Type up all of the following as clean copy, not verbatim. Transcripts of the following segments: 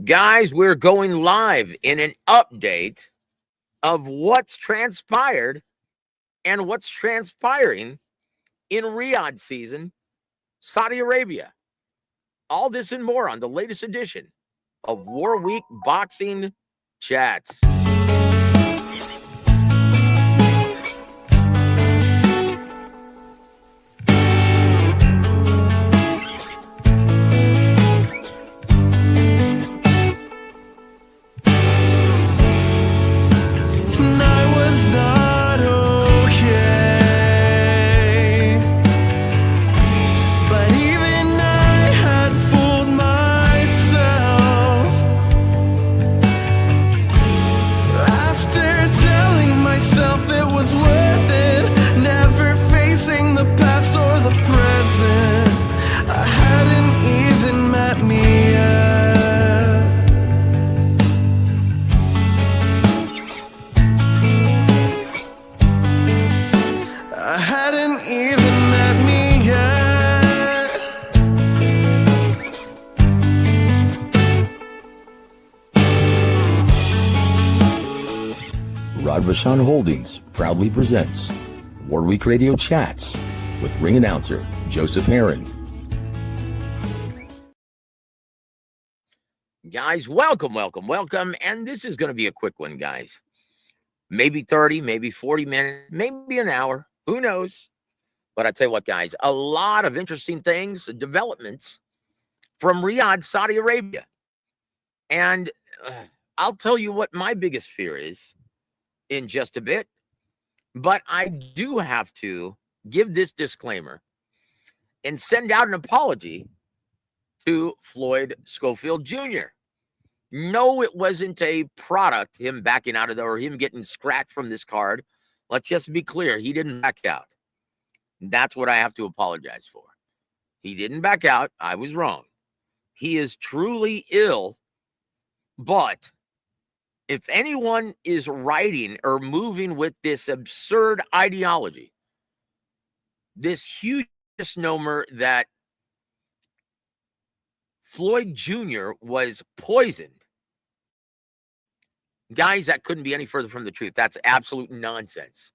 Guys, we're going live in an update of what's transpired and what's transpiring in Riyadh season, Saudi Arabia. All this and more on the latest edition of War Week Boxing Chats. Radvashan Holdings proudly presents War Week Radio Chats with ring announcer Joseph Herron. Guys, welcome. And this is going to be a quick one, guys. Maybe 30, maybe 40 minutes, maybe an hour. Who knows? But I tell you what, guys, a lot of interesting things, developments from Riyadh, Saudi Arabia. And I'll tell you what my biggest fear is in just a bit, but I do have to give this disclaimer and send out an apology to Floyd Schofield Jr. No, it wasn't a product, him backing out of there or him getting scratched from this card. Let's just be clear. He didn't back out. That's what I have to apologize for. He didn't back out. I was wrong. He is truly ill, but if anyone is writing or moving with this absurd ideology, this huge misnomer that Floyd Jr. was poisoned, guys, that couldn't be any further from the truth. That's absolute nonsense.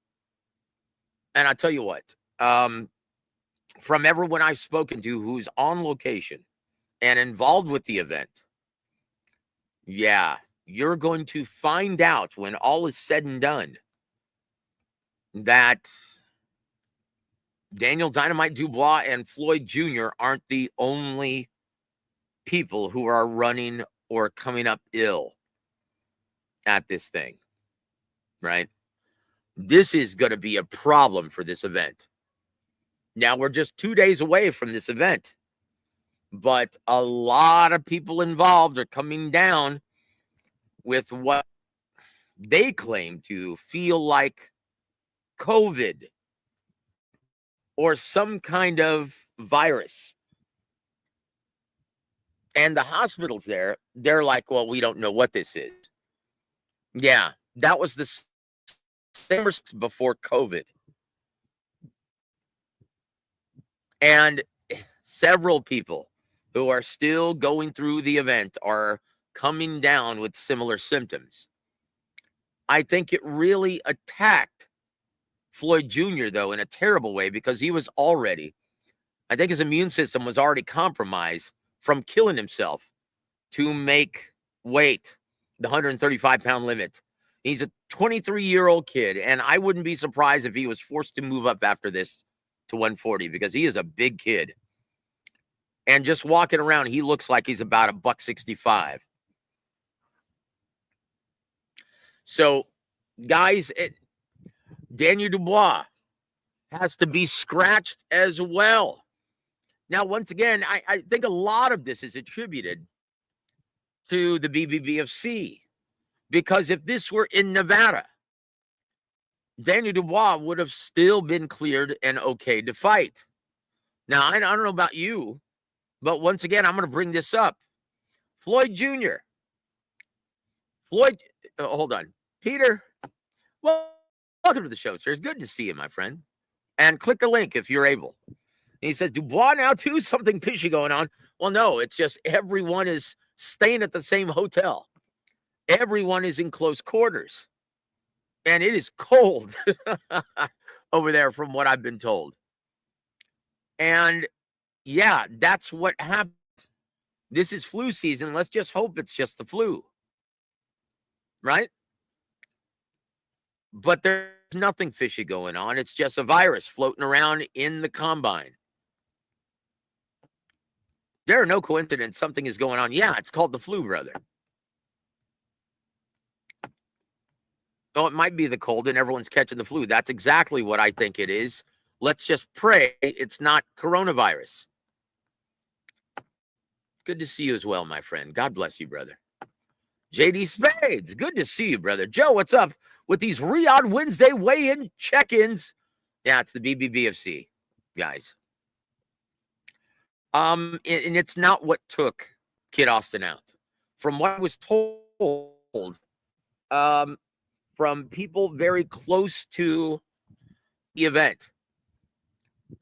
And I'll tell you what, from everyone I've spoken to who's on location and involved with the event, yeah, you're going to find out when all is said and done that Daniel Dynamite Dubois and Floyd Jr. aren't the only people who are running or coming up ill at this thing, right? This is going to be a problem for this event. Now, we're just 2 days away from this event, but a lot of people involved are coming down with what they claim to feel like COVID or some kind of virus. And the hospitals there, they're like, well, we don't know what this is. Yeah, that was the same before COVID. And several people who are still going through the event are coming down with similar symptoms. I think it really attacked Floyd Jr., though, in a terrible way, because he was already, I think his immune system was already compromised from killing himself to make weight, the 135-pound limit. He's a 23-year-old kid, and I wouldn't be surprised if he was forced to move up after this to 140, because he is a big kid. And just walking around, he looks like he's about $165. So, guys, Daniel Dubois has to be scratched as well. Now, once again, I think a lot of this is attributed to the BBBFC, because if this were in Nevada, Daniel Dubois would have still been cleared and okay to fight. Now, I don't know about you, but once again, I'm going to bring this up. Floyd Jr. Hold on. Peter, welcome to the show, sir. It's good to see you, my friend. And click the link if you're able. And he says, Dubois now too? Something fishy going on. Well, no, it's just everyone is staying at the same hotel. Everyone is in close quarters. And it is cold over there from what I've been told. And yeah, that's what happens. This is flu season. Let's just hope it's just the flu. Right? But there's nothing fishy going on. It's just a virus floating around in the combine. There are no coincidences. Something is going on. Yeah, it's called the flu, brother. Oh, it might be the cold and everyone's catching the flu. That's exactly what I think it is. Let's just pray it's not coronavirus. Good to see you as well, my friend. God bless you, brother. JD Spades, good to see you, brother. Joe, what's up with these Riyadh Wednesday weigh-in check-ins? Yeah, it's the BBBFC, guys. And it's not what took Kid Austin out. From what I was told, from people very close to the event,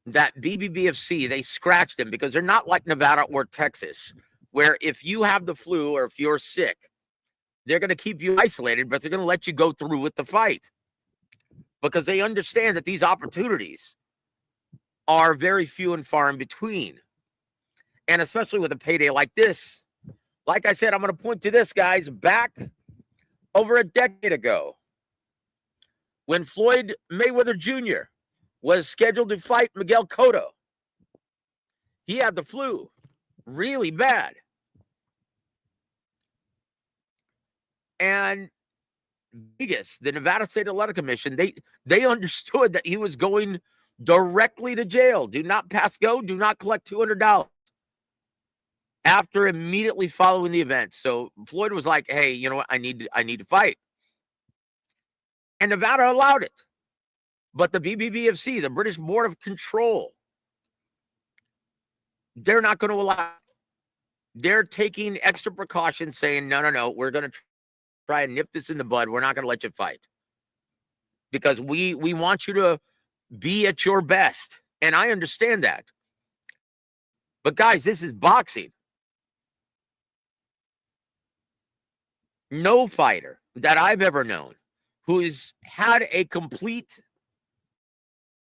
that BBBFC, they scratched him because they're not like Nevada or Texas, where if you have the flu or if you're sick, they're going to keep you isolated, but they're going to let you go through with the fight because they understand that these opportunities are very few and far in between. And especially with a payday like this, like I said, I'm going to point to this, guys, back over a decade ago when Floyd Mayweather Jr. was scheduled to fight Miguel Cotto. He had the flu really bad. And Vegas, the Nevada State Athletic Commission, they understood that he was going directly to jail. Do not pass go. Do not collect $200 after immediately following the event. So Floyd was like, hey, you know what? I need to fight. And Nevada allowed it. But the BBBFC, the British Board of Control, they're not going to allow it. They're taking extra precautions saying, no, we're going to try and nip this in the bud. We're not going to let you fight because we want you to be at your best. And I understand that. But guys, this is boxing. No fighter that I've ever known who's had a complete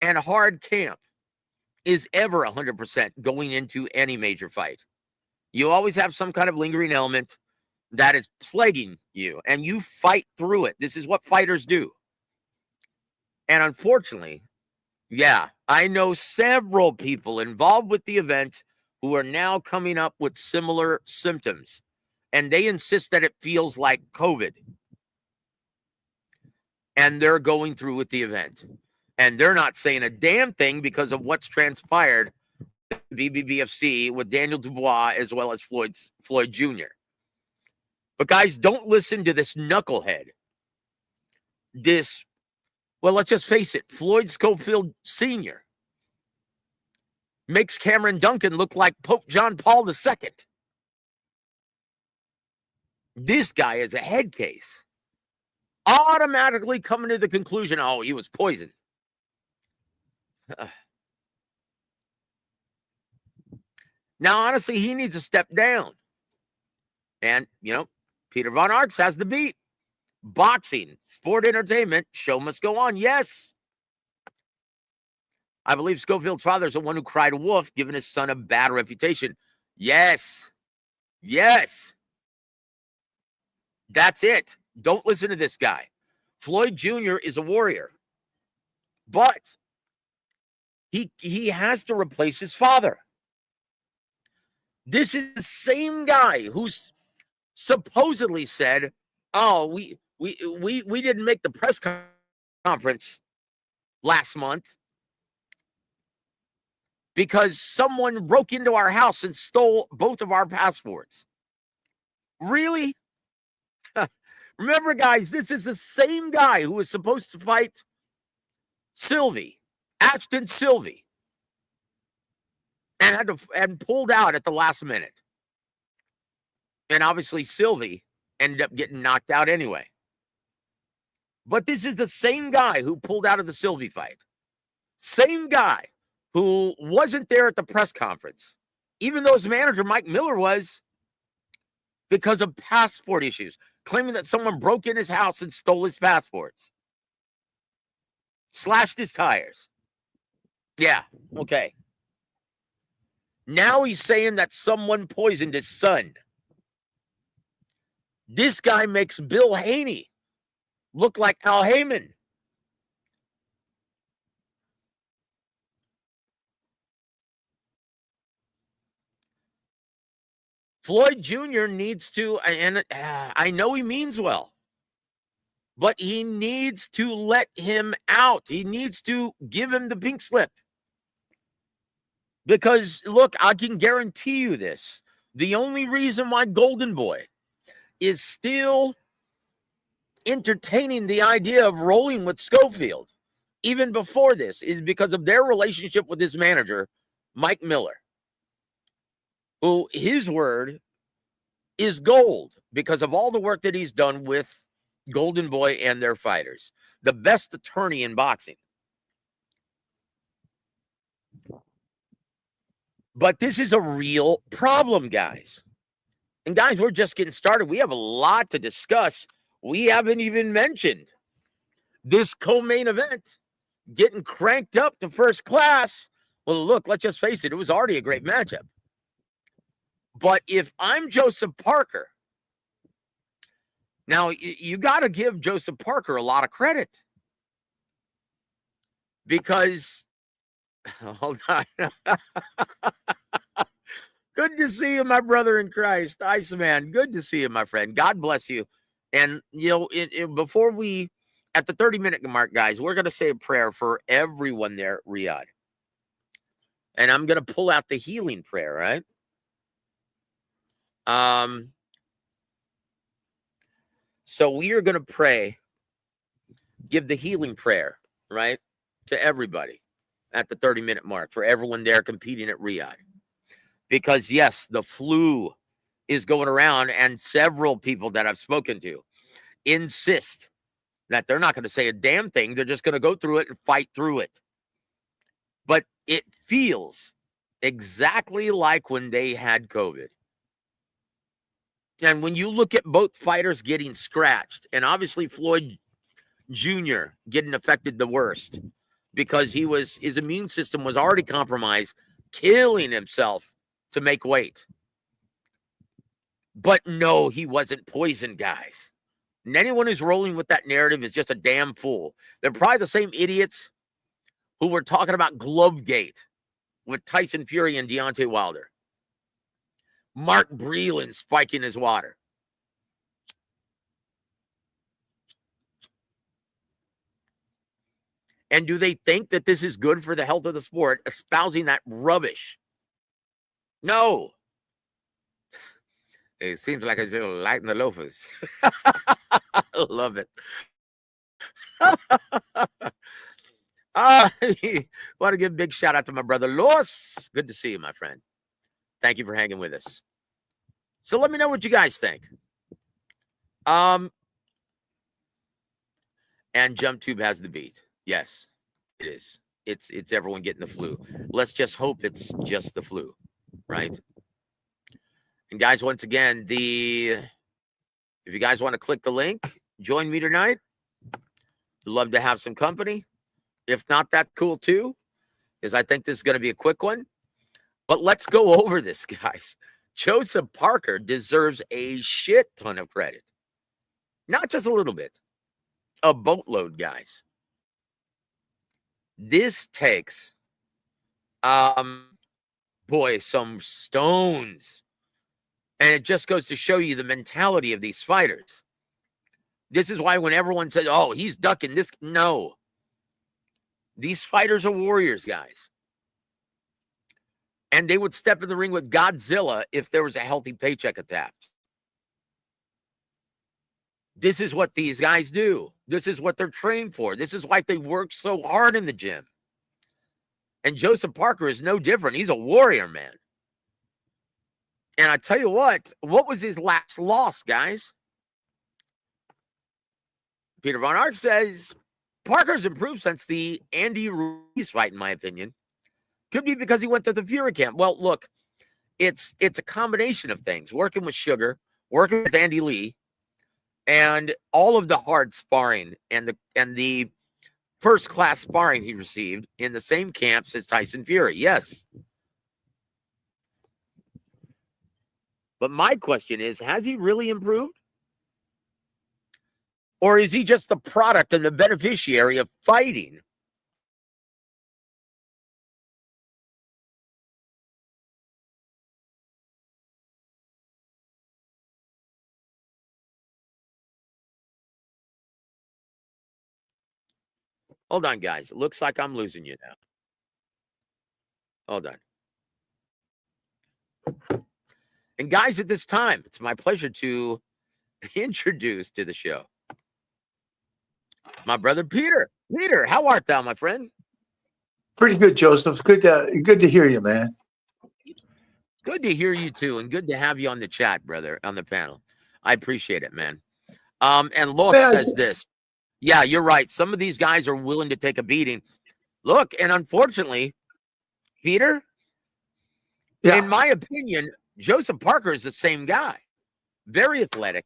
and hard camp is ever 100% going into any major fight. You always have some kind of lingering element that is plaguing you, and you fight through it. This is what fighters do. And unfortunately, yeah, I know several people involved with the event who are now coming up with similar symptoms, and they insist that it feels like COVID. And they're going through with the event. And they're not saying a damn thing because of what's transpired with BBBFC with Daniel Dubois as well as Floyd Jr. But guys, don't listen to this knucklehead. Well, let's just face it, Floyd Schofield Sr. makes Cameron Duncan look like Pope John Paul II. This guy is a head case. Automatically coming to the conclusion, oh, he was poisoned. Now, honestly, he needs to step down. And, Peter Von Arx has the beat. Boxing, sport entertainment, show must go on. Yes. I believe Schofield's father is the one who cried wolf, giving his son a bad reputation. Yes. Yes. That's it. Don't listen to this guy. Floyd Jr. is a warrior. But he has to replace his father. This is the same guy who's supposedly said, oh, we didn't make the press conference last month because someone broke into our house and stole both of our passports. Really? Remember, guys, this is the same guy who was supposed to fight Ashton Sylvie, and pulled out at the last minute. And obviously Sylvie ended up getting knocked out anyway. But this is the same guy who pulled out of the Sylvie fight. Same guy who wasn't there at the press conference. Even though his manager, Mike Miller, was. because of passport issues, claiming that someone broke in his house and stole his passports, slashed his tires. Yeah, okay. Now he's saying that someone poisoned his son. This guy makes Bill Haney look like Al Heyman. Floyd Jr. needs to, and I know he means well, but he needs to let him out. He needs to give him the pink slip. Because, look, I can guarantee you this. The only reason why Golden Boy is still entertaining the idea of rolling with Schofield, even before this, is because of their relationship with his manager, Mike Miller, who his word is gold because of all the work that he's done with Golden Boy and their fighters. The best attorney in boxing. But this is a real problem, guys. And guys, we're just getting started. We have a lot to discuss. We haven't even mentioned this co-main event getting cranked up to first class. Well, look, let's just face it. It was already a great matchup. But if I'm Joseph Parker, now you got to give Joseph Parker a lot of credit. Because, hold on. Good to see you, my brother in Christ. Iceman, good to see you, my friend. God bless you. And, you know, before we, at the 30-minute mark, guys, we're going to say a prayer for everyone there at Riyadh. And I'm going to pull out the healing prayer, right? So we are going to pray, give the healing prayer, right, to everybody at the 30-minute mark for everyone there competing at Riyadh. Because, yes, the flu is going around, and several people that I've spoken to insist that they're not going to say a damn thing. They're just going to go through it and fight through it. But it feels exactly like when they had COVID. And when you look at both fighters getting scratched, and obviously Floyd Jr. getting affected the worst because his immune system was already compromised, killing himself to make weight. But no, he wasn't poisoned, guys. And anyone who's rolling with that narrative is just a damn fool. They're probably the same idiots who were talking about Glovegate with Tyson Fury and Deontay Wilder. Mark Breland spiking his water. And do they think that this is good for the health of the sport, espousing that rubbish? No. It seems like a little light in the loafers. I love it. Want to give a big shout out to my brother Los. Good to see you, my friend. Thank you for hanging with us. So let me know what you guys think. And JumpTube has the beat. Yes, it is. It's everyone getting the flu. Let's just hope it's just the flu, right? And guys, once again, if you guys want to click the link, join me tonight. Love to have some company. If not, that's cool too, because I think this is going to be a quick one. But let's go over this, guys. Joseph Parker deserves a shit ton of credit. Not just a little bit. A boatload, guys. This takes, boy, some stones. And it just goes to show you the mentality of these fighters. This is why when everyone says, oh, he's ducking this. No. These fighters are warriors, guys. And they would step in the ring with Godzilla if there was a healthy paycheck attached. This is what these guys do. This is what they're trained for. This is why they work so hard in the gym. And Joseph Parker is no different. He's a warrior, man. And I tell you what was his last loss, guys? Peter Von Ark says, Parker's improved since the Andy Ruiz fight, in my opinion. Could be because he went to the Fury camp. Well, look, it's a combination of things. Working with Sugar, working with Andy Lee, and all of the hard sparring and the first class sparring he received in the same camps as Tyson Fury. Yes. But my question is, has he really improved? Or is he just the product and the beneficiary of fighting? Hold on, guys. It looks like I'm losing you now. Hold on. And guys, at this time, it's my pleasure to introduce to the show my brother Peter. Peter, how art thou, my friend? Pretty good, Joseph. Good to hear you, man. Good to hear you too, and good to have you on the chat, brother, on the panel. I appreciate it, man. And Loss says this. Yeah, you're right. Some of these guys are willing to take a beating. Look, and unfortunately, Peter, in my opinion, Joseph Parker is the same guy. Very athletic.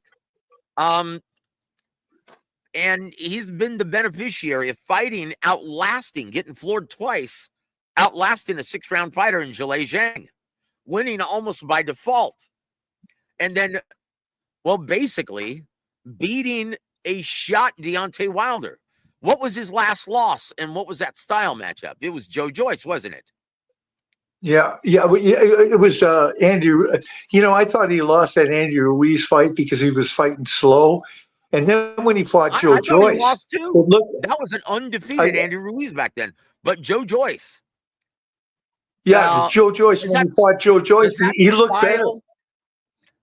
And he's been the beneficiary of fighting, outlasting, getting floored twice, outlasting a 6-round fighter in Zhilei Zhang, winning almost by default. And then, well, basically beating a shot Deontay Wilder. What was his last loss, and what was that style matchup? It was Joe Joyce, wasn't it? Yeah. It was Andy. You know, I thought he lost that Andy Ruiz fight because he was fighting slow, and then when he fought Joe Joyce, he lost too. That was an undefeated Andy Ruiz back then. But Joe Joyce. Yeah, Joe Joyce. When he fought Joe Joyce, he looked better.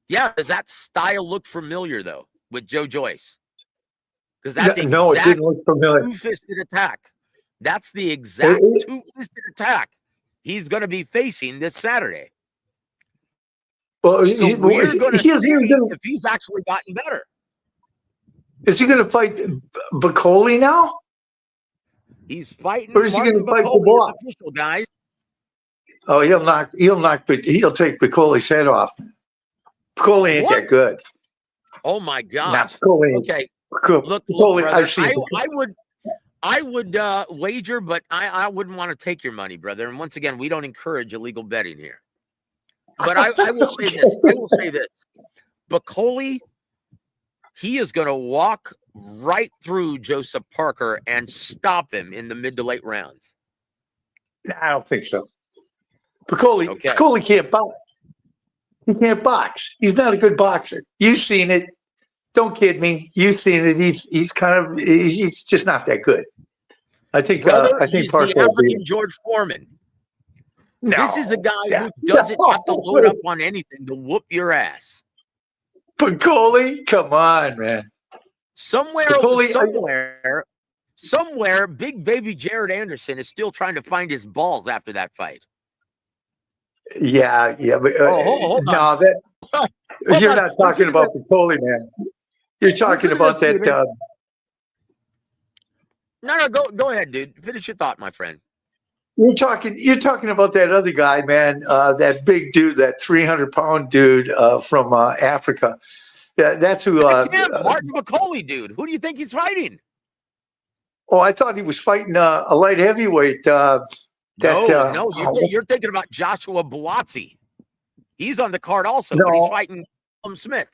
Yeah, does that style look familiar though with Joe Joyce? Because that's no, it didn't look familiar. Two-fisted attack. That's the exact two-fisted attack he's going to be facing this Saturday. Well, so we're going to see if he's actually gotten better. Is he going to fight Bacoli now? He's fighting. Or is he going to fight the block? Official, guys. Oh, he'll take Bacoli's head off. Bacoli ain't that good. Oh my God. Nah, Bacoli. Okay. Look, brother, I would wager, but I wouldn't want to take your money, brother. And once again, we don't encourage illegal betting here. But I will say this. I will say this. Bacoli, he is going to walk right through Joseph Parker and stop him in the mid to late rounds. I don't think so. Bacoli can't box. He can't box. He's not a good boxer. You've seen it. Don't kid me. You've seen it. He's just not that good. I think he's Parker the African George Foreman. No, this is a guy who doesn't have to load up on anything to whoop your ass. Bacoli, come on, man. Somewhere, big baby Jared Anderson is still trying to find his balls after that fight. Yeah, but hold on. You're not talking about Bacoli, man. You're talking about that. No, go ahead, dude. Finish your thought, my friend. You're talking about that other guy, man. That big dude, that 300-pound dude from Africa. Yeah, that's who. That's him, Martin Bacoli, dude. Who do you think he's fighting? Oh, I thought he was fighting a light heavyweight. No, you're thinking about Joshua Buatsi. He's on the card also, but he's fighting Tom Smith.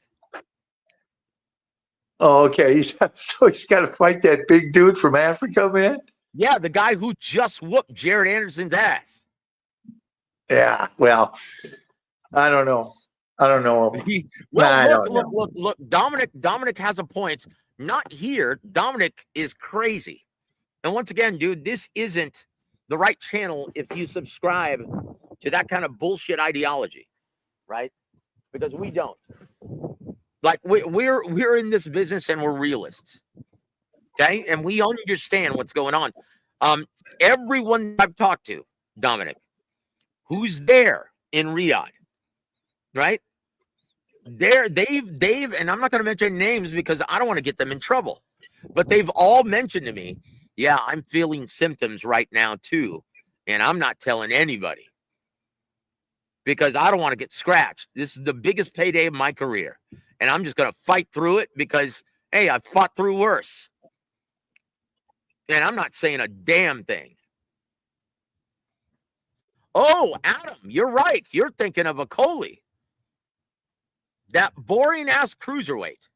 Oh, okay. So he's got to fight that big dude from Africa, man. Yeah, the guy who just whooped Jared Anderson's ass. Yeah, well, I don't know. Look. Dominic has a point. Not here. Dominic is crazy. And once again, dude, this isn't the right channel if you subscribe to that kind of bullshit ideology, right? Because we don't. Like we're in this business and we're realists. Okay? And we understand what's going on. Everyone I've talked to, Dominic, who's there in Riyadh, right? They've, and I'm not going to mention names because I don't want to get them in trouble, but they've all mentioned to me, yeah, I'm feeling symptoms right now too, and I'm not telling anybody because I don't want to get scratched. This is the biggest payday of my career, and I'm just going to fight through it because, hey, I fought through worse. And I'm not saying a damn thing. Oh, Adam, you're right. You're thinking of a Coley. That boring-ass cruiserweight.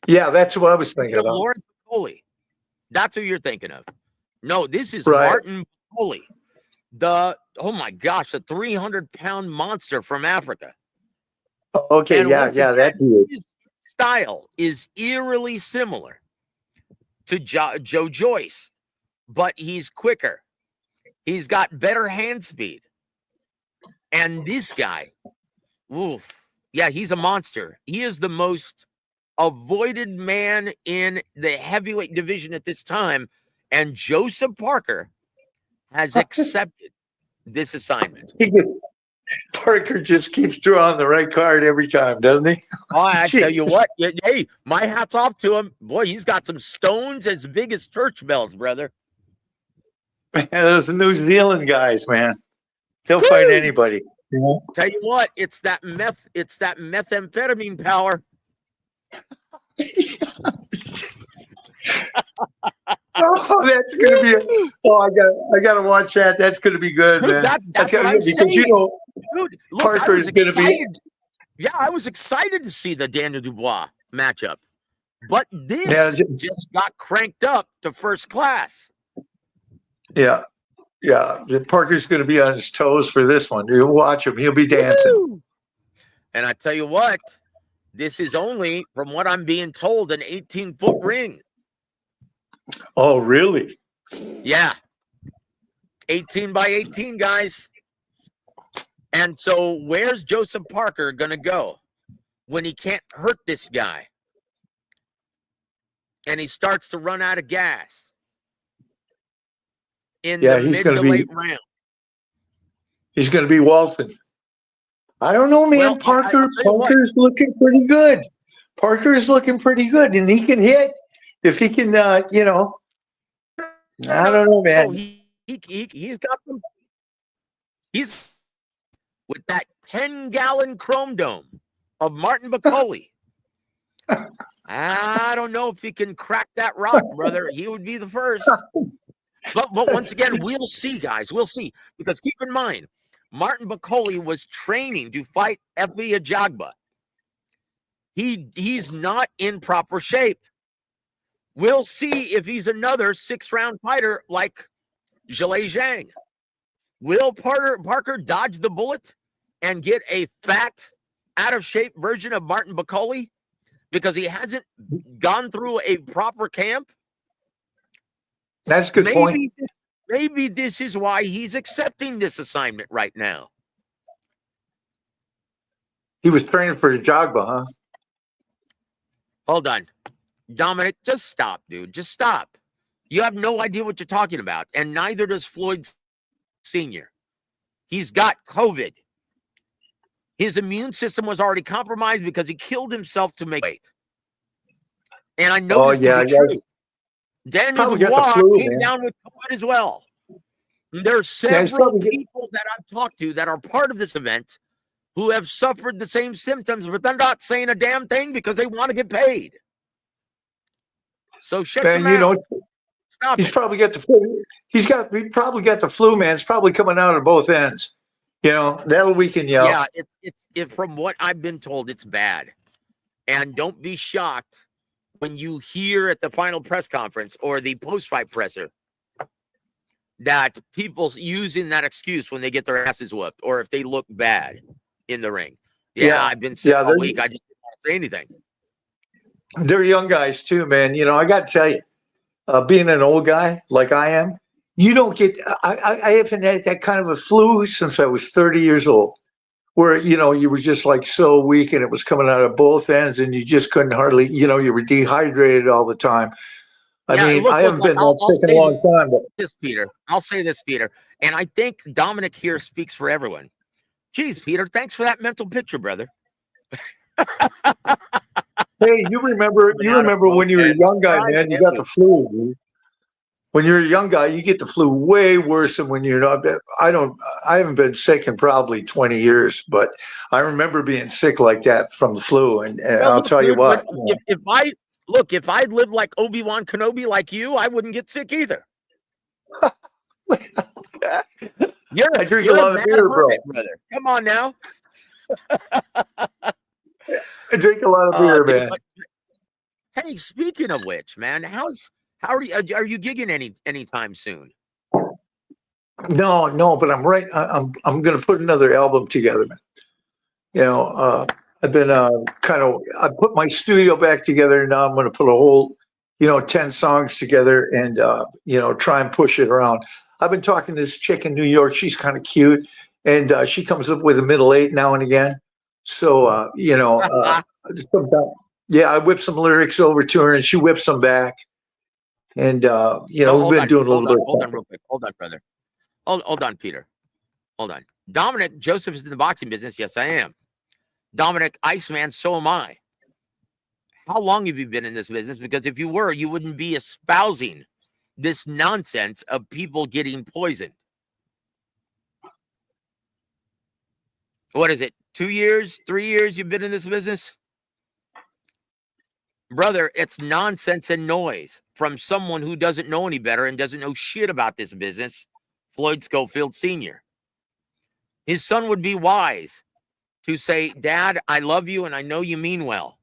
Yeah, that's what I was thinking about. Lawrence Coley. That's who you're thinking of. No, this is Right. Martin Coley. Oh my gosh, the 300-pound monster from Africa. Okay, And yeah, that dude. His style is eerily similar to Joe Joyce, but he's quicker. He's got better hand speed. And this guy, oof, yeah, he's a monster. He is the most avoided man in the heavyweight division at this time. And Joseph Parker has accepted this assignment. Parker just keeps drawing the right card every time, doesn't he? Oh, I tell you what, hey, my hat's off to him. Boy, he's got some stones as big as church bells, brother. Man, those New Zealand guys, man. They'll fight anybody. You know? Tell you what, it's that methamphetamine power. Oh, that's gonna be. I gotta watch that. That's gonna be good, Dude, man. That's what I'm because saying. Dude, look, Parker's gonna be. Yeah, I was excited to see the Daniel Dubois matchup, but this just got cranked up to first class. Yeah. Parker's gonna be on his toes for this one. You'll watch him. He'll be dancing. Woo! And I tell you what, this is only, from what I'm being told, an 18-foot ring. Oh, really? Yeah. 18 by 18, guys. And so where's Joseph Parker going to go when he can't hurt this guy? And he starts to run out of gas in the mid to late round. He's going to be Walton. I don't know, man. Well, Parker's looking pretty good. Parker's looking pretty good, and he can hit if he can, I don't know, man. Oh, he's got some. He's with that 10-gallon chrome dome of Martin Bacoli. I don't know if he can crack that rock, brother. He would be the first. But once again, we'll see, guys. We'll see. Because keep in mind, Martin Bacoli was training to fight Efe Ajagba. He's not in proper shape. We'll see if he's another 6-round fighter like Zhilei Zhang. Will Parker dodge the bullet and get a fat, out-of-shape version of Martin Bacoli because he hasn't gone through a proper camp? That's a good point. Maybe this is why he's accepting this assignment right now. He was training for Ajagba, huh? Hold on. Dominic, just stop, dude. Just stop. You have no idea what you're talking about, and neither does Floyd Sr. He's got COVID. His immune system was already compromised because he killed himself to make weight. And I know this to be true. Daniel Dubois came down with COVID as well. There are several people that I've talked to that are part of this event who have suffered the same symptoms, but they're not saying a damn thing because they want to get paid. So shut them out. Stop he's it. Probably got the flu. He probably got the flu, man. It's probably coming out of both ends. That'll weaken you. Yeah, it's from what I've been told, it's bad. And don't be shocked when you hear at the final press conference or the post-fight presser that people's using that excuse when they get their asses whooped or if they look bad in the ring. Yeah, I've been sick all week. I just don't want to say anything. They're young guys too, man. I got to tell you, being an old guy like I am, you don't get. I haven't had that kind of a flu since I was 30 years old, where you were just like so weak and it was coming out of both ends and you just couldn't hardly. You were dehydrated all the time. I haven't been that sick in a long time. But I'll say this, Peter, and I think Dominic here speaks for everyone. Geez, Peter, thanks for that mental picture, brother. Hey, you remember when you were a young guy, man? You got the flu, dude. when you're a young guy, you get the flu way worse than when you're not. I haven't been sick in probably 20 years, but I remember being sick like that from the flu. And Well, I'll look, tell you dude, what. if I'd lived like Obi-Wan Kenobi like you, I wouldn't get sick either. I drink a you're lot of beer, bro. Brother. Come on now. I drink a lot of beer, man. Hey, speaking of which, man, how are you gigging anytime soon? No, but I'm right. I'm going to put another album together, man. You know, I've been I put my studio back together, and now I'm going to put a whole, 10 songs together and, try and push it around. I've been talking to this chick in New York. She's kind of cute, and she comes up with a middle eight now and again. So, sometimes, I whip some lyrics over to her, and she whips them back. And, we've been doing a little bit. Hold on real quick. Hold on, brother. Hold on, Peter. Hold on. Dominic, Joseph is in the boxing business. Yes, I am. Dominic, Iceman, so am I. How long have you been in this business? Because if you were, you wouldn't be espousing this nonsense of people getting poisoned. What is it? 2 years, 3 years you've been in this business? Brother, it's nonsense and noise from someone who doesn't know any better and doesn't know shit about this business, Floyd Schofield Sr. His son would be wise to say, Dad, I love you and I know you mean well,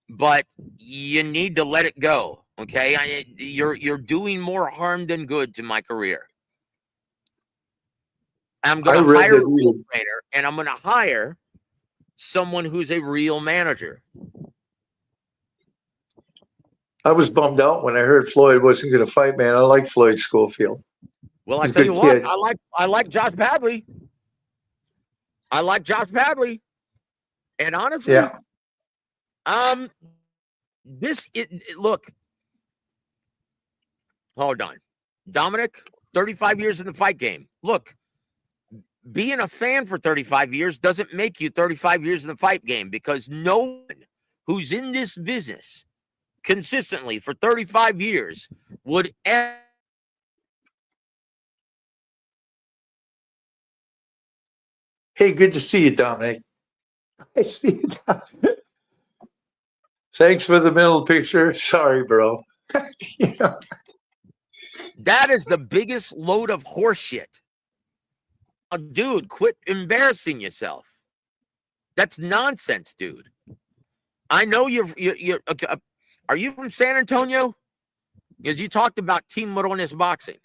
but you need to let it go, okay? You're doing more harm than good to my career. I'm going to hire a real trainer, and I'm going to hire someone who's a real manager. I was bummed out when I heard Floyd wasn't going to fight, man. I like Floyd Schofield. Well, I tell you what, I like Josh Padley. And honestly, look, hold on. Dominic, 35 years in the fight game. Look, being a fan for 35 years doesn't make you 35 years in the fight game, because no one who's in this business consistently for 35 years would ever. Hey, good to see you, Dominic. I see you, Dominic. Thanks for the middle picture. Sorry, bro. That is the biggest load of horseshit. Dude, quit embarrassing yourself. That's nonsense, dude. I know you're okay. Are you from San Antonio? Because you talked about Team Morones boxing.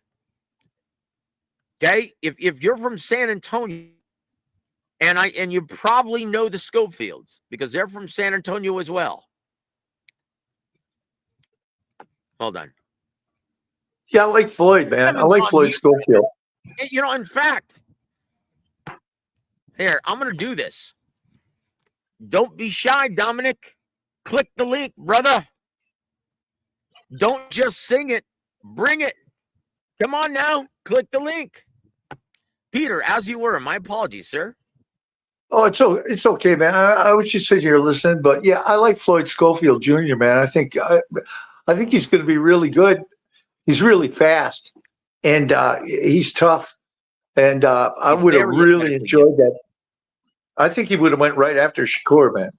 Okay, if you're from San Antonio, and you probably know the Schofields because they're from San Antonio as well. Hold on. Yeah, I like Floyd, man. I like Floyd Schofield. In fact, here, I'm going to do this. Don't be shy, Dominic. Click the link, brother. Don't just sing it. Bring it. Come on now. Click the link. Peter, as you were, my apologies, sir. Oh, it's okay, man. I was just sitting here listening, but yeah, I like Floyd Schofield Jr., man. I think he's going to be really good. He's really fast, and he's tough. And I would have really enjoyed that. I think he would have went right after Shakur, man.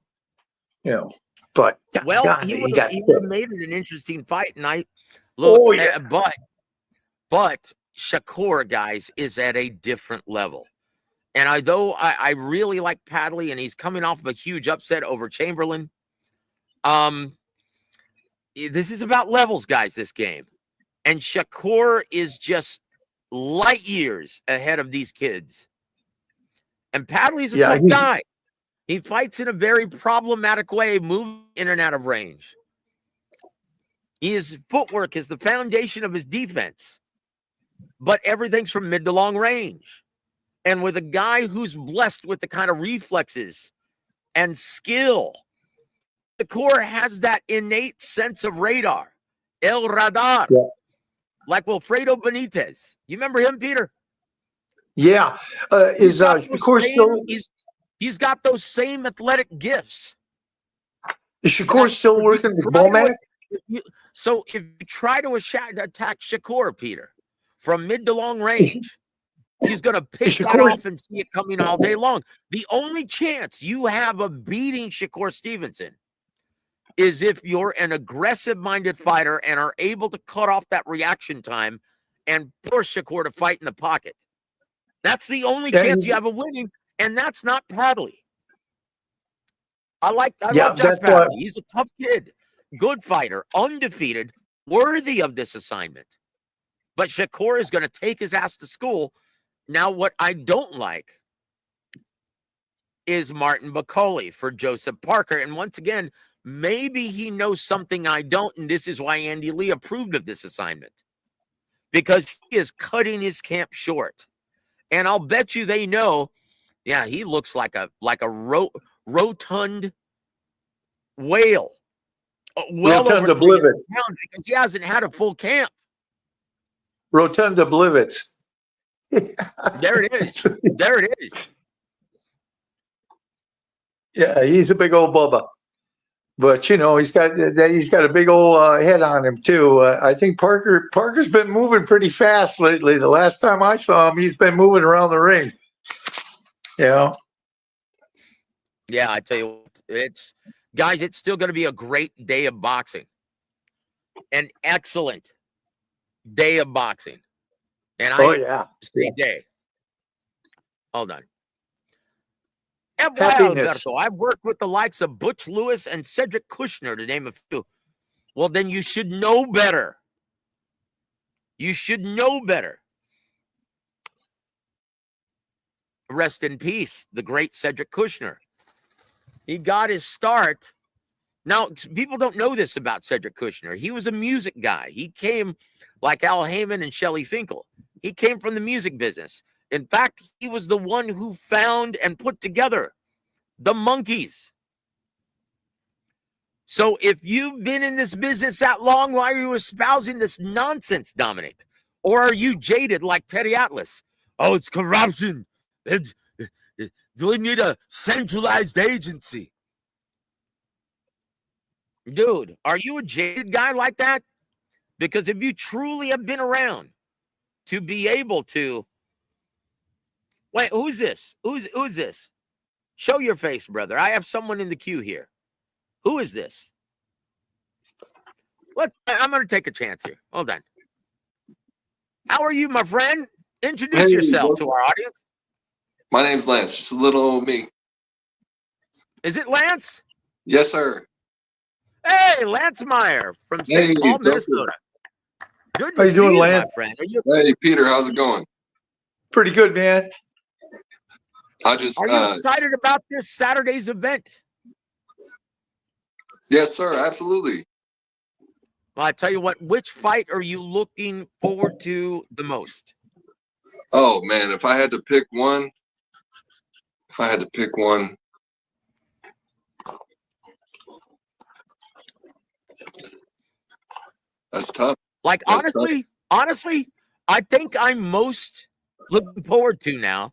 But he would have made it an interesting fight. And I look, but Shakur, guys, is at a different level. And although I really like Padley, and he's coming off of a huge upset over Chamberlain, this is about levels, guys, this game. And Shakur is just light years ahead of these kids. And Padley's a tough guy. He fights in a very problematic way, moving in and out of range. His footwork is the foundation of his defense. But everything's from mid to long range. And with a guy who's blessed with the kind of reflexes and skill, Shakur has that innate sense of radar, el radar, like Wilfredo Benitez. You remember him, Peter? Yeah. Is Shakur still? He's got those same athletic gifts. Is Shakur still working with Womack? So if you try to attack Shakur, Peter, from mid to long range, he's going to pick that off and see it coming all day long. The only chance you have of beating Shakur Stevenson is if you're an aggressive-minded fighter and are able to cut off that reaction time and force Shakur to fight in the pocket. That's the only chance you have of winning, and that's not Padley. I love Josh Padley. He's a tough kid, good fighter, undefeated, worthy of this assignment. But Shakur is going to take his ass to school. Now, what I don't like is Martin Bakole for Joseph Parker. And once again, maybe he knows something I don't, and this is why Andy Lee approved of this assignment. Because he is cutting his camp short. And I'll bet you they know, yeah, he looks like a rotund whale. Rotund oblivious. Because he hasn't had a full camp. Rotund oblivious. There it is. There it is. Yeah, he's a big old bubba. But you know, he's got a big old head on him too. I think Parker's been moving pretty fast lately. The last time I saw him, he's been moving around the ring. You know? Yeah, I tell you what, it's still going to be a great day of boxing. An excellent day of boxing. And say day. Hold on. Alberto, I've worked with the likes of Butch Lewis and Cedric Kushner, to name a few. Well, then you should know better. You should know better. Rest in peace, the great Cedric Kushner. He got his start. Now, people don't know this about Cedric Kushner. He was a music guy. He came like Al Heyman and Shelley Finkel. He came from the music business. In fact, he was the one who found and put together the Monkees. So if you've been in this business that long, why are you espousing this nonsense, Dominic? Or are you jaded like Teddy Atlas? Oh, it's corruption. Do we need a centralized agency? Dude, are you a jaded guy like that? Because if you truly have been around to be able to... Wait, who's this? Who's this? Show your face, brother. I have someone in the queue here. Who is this? I'm going to take a chance here. Hold on. How are you, my friend? Introduce yourself to our audience. My name's Lance. Just a little old me. Is it Lance? Yes, sir. Hey, Lance Meyer from St. Paul, Minnesota. Good to see you, my friend. Hey, Peter. How's it going? Pretty good, man. Are you excited about this Saturday's event? Yes, sir. Absolutely. Well, I tell you what, which fight are you looking forward to the most? Oh, man, if I had to pick one, that's tough. Like, honestly, I think I'm most looking forward to now